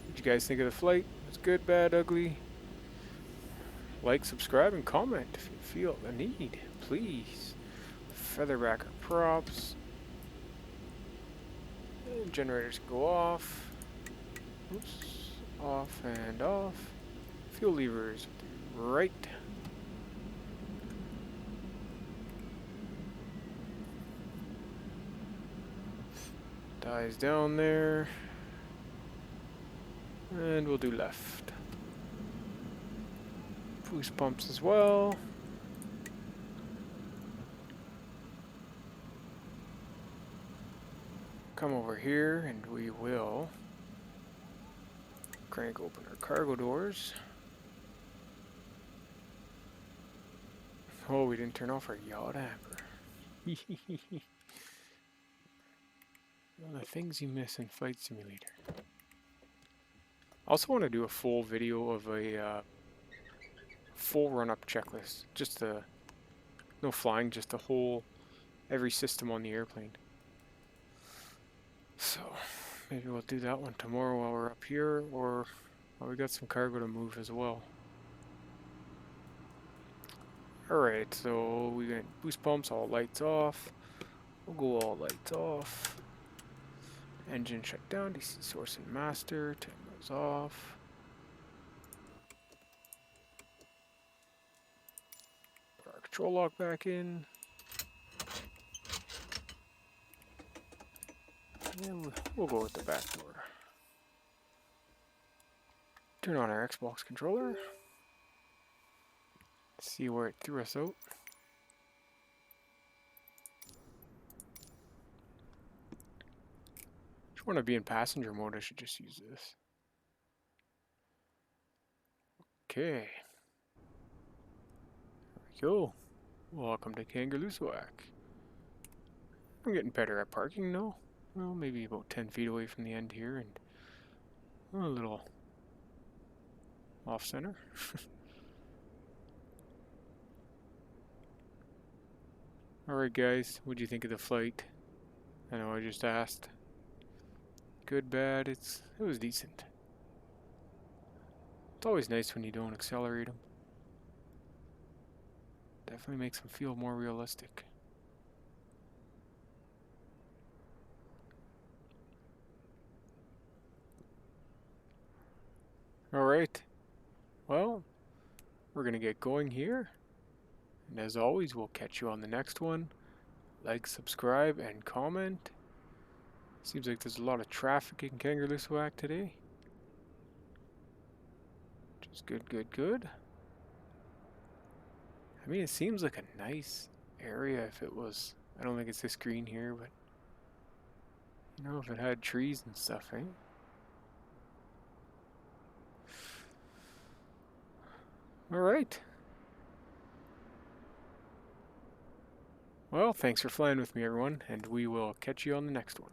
[SPEAKER 1] What'd you guys think of the flight? It's good, bad, ugly? Like, subscribe, and comment if you feel the need, please. Featherback our props. And generators go off. Oops. Off and off. Fuel levers right. Dies down there. And we'll do left. Boost pumps as well. Come over here and we will crank open our cargo doors. Oh, we didn't turn off our yacht amber. Well, the things you miss in Flight Simulator. I also want to do a full video of a full run-up checklist. Just no flying, just the whole, every system on the airplane. So, maybe we'll do that one tomorrow while we're up here, or we got some cargo to move as well. Alright, so we got boost pumps, all lights off. We'll go all lights off. Engine shut down, DC source and master, timers off. Put our control lock back in. And we'll go with the back door. Turn on our Xbox controller. See where it threw us out. If you want to be in passenger mode, I should just use this. Okay. There we go. Welcome to Kangerlussuaq. I'm getting better at parking now. Well, maybe about 10 feet away from the end here and a little off center. Alright guys, what'd you think of the flight? I know I just asked. Good, bad, it was decent. It's always nice when you don't accelerate them. Definitely makes them feel more realistic. Alright, well, we're gonna get going here. And as always, we'll catch you on the next one. Like, subscribe, and comment. Seems like there's a lot of traffic in Kangerlussuaq today. Which is good, good, good. I mean, it seems like a nice area if it was... I don't think it's this green here, but... You know, if it had trees and stuff, eh? Alright. Well, thanks for flying with me, everyone, and we will catch you on the next one.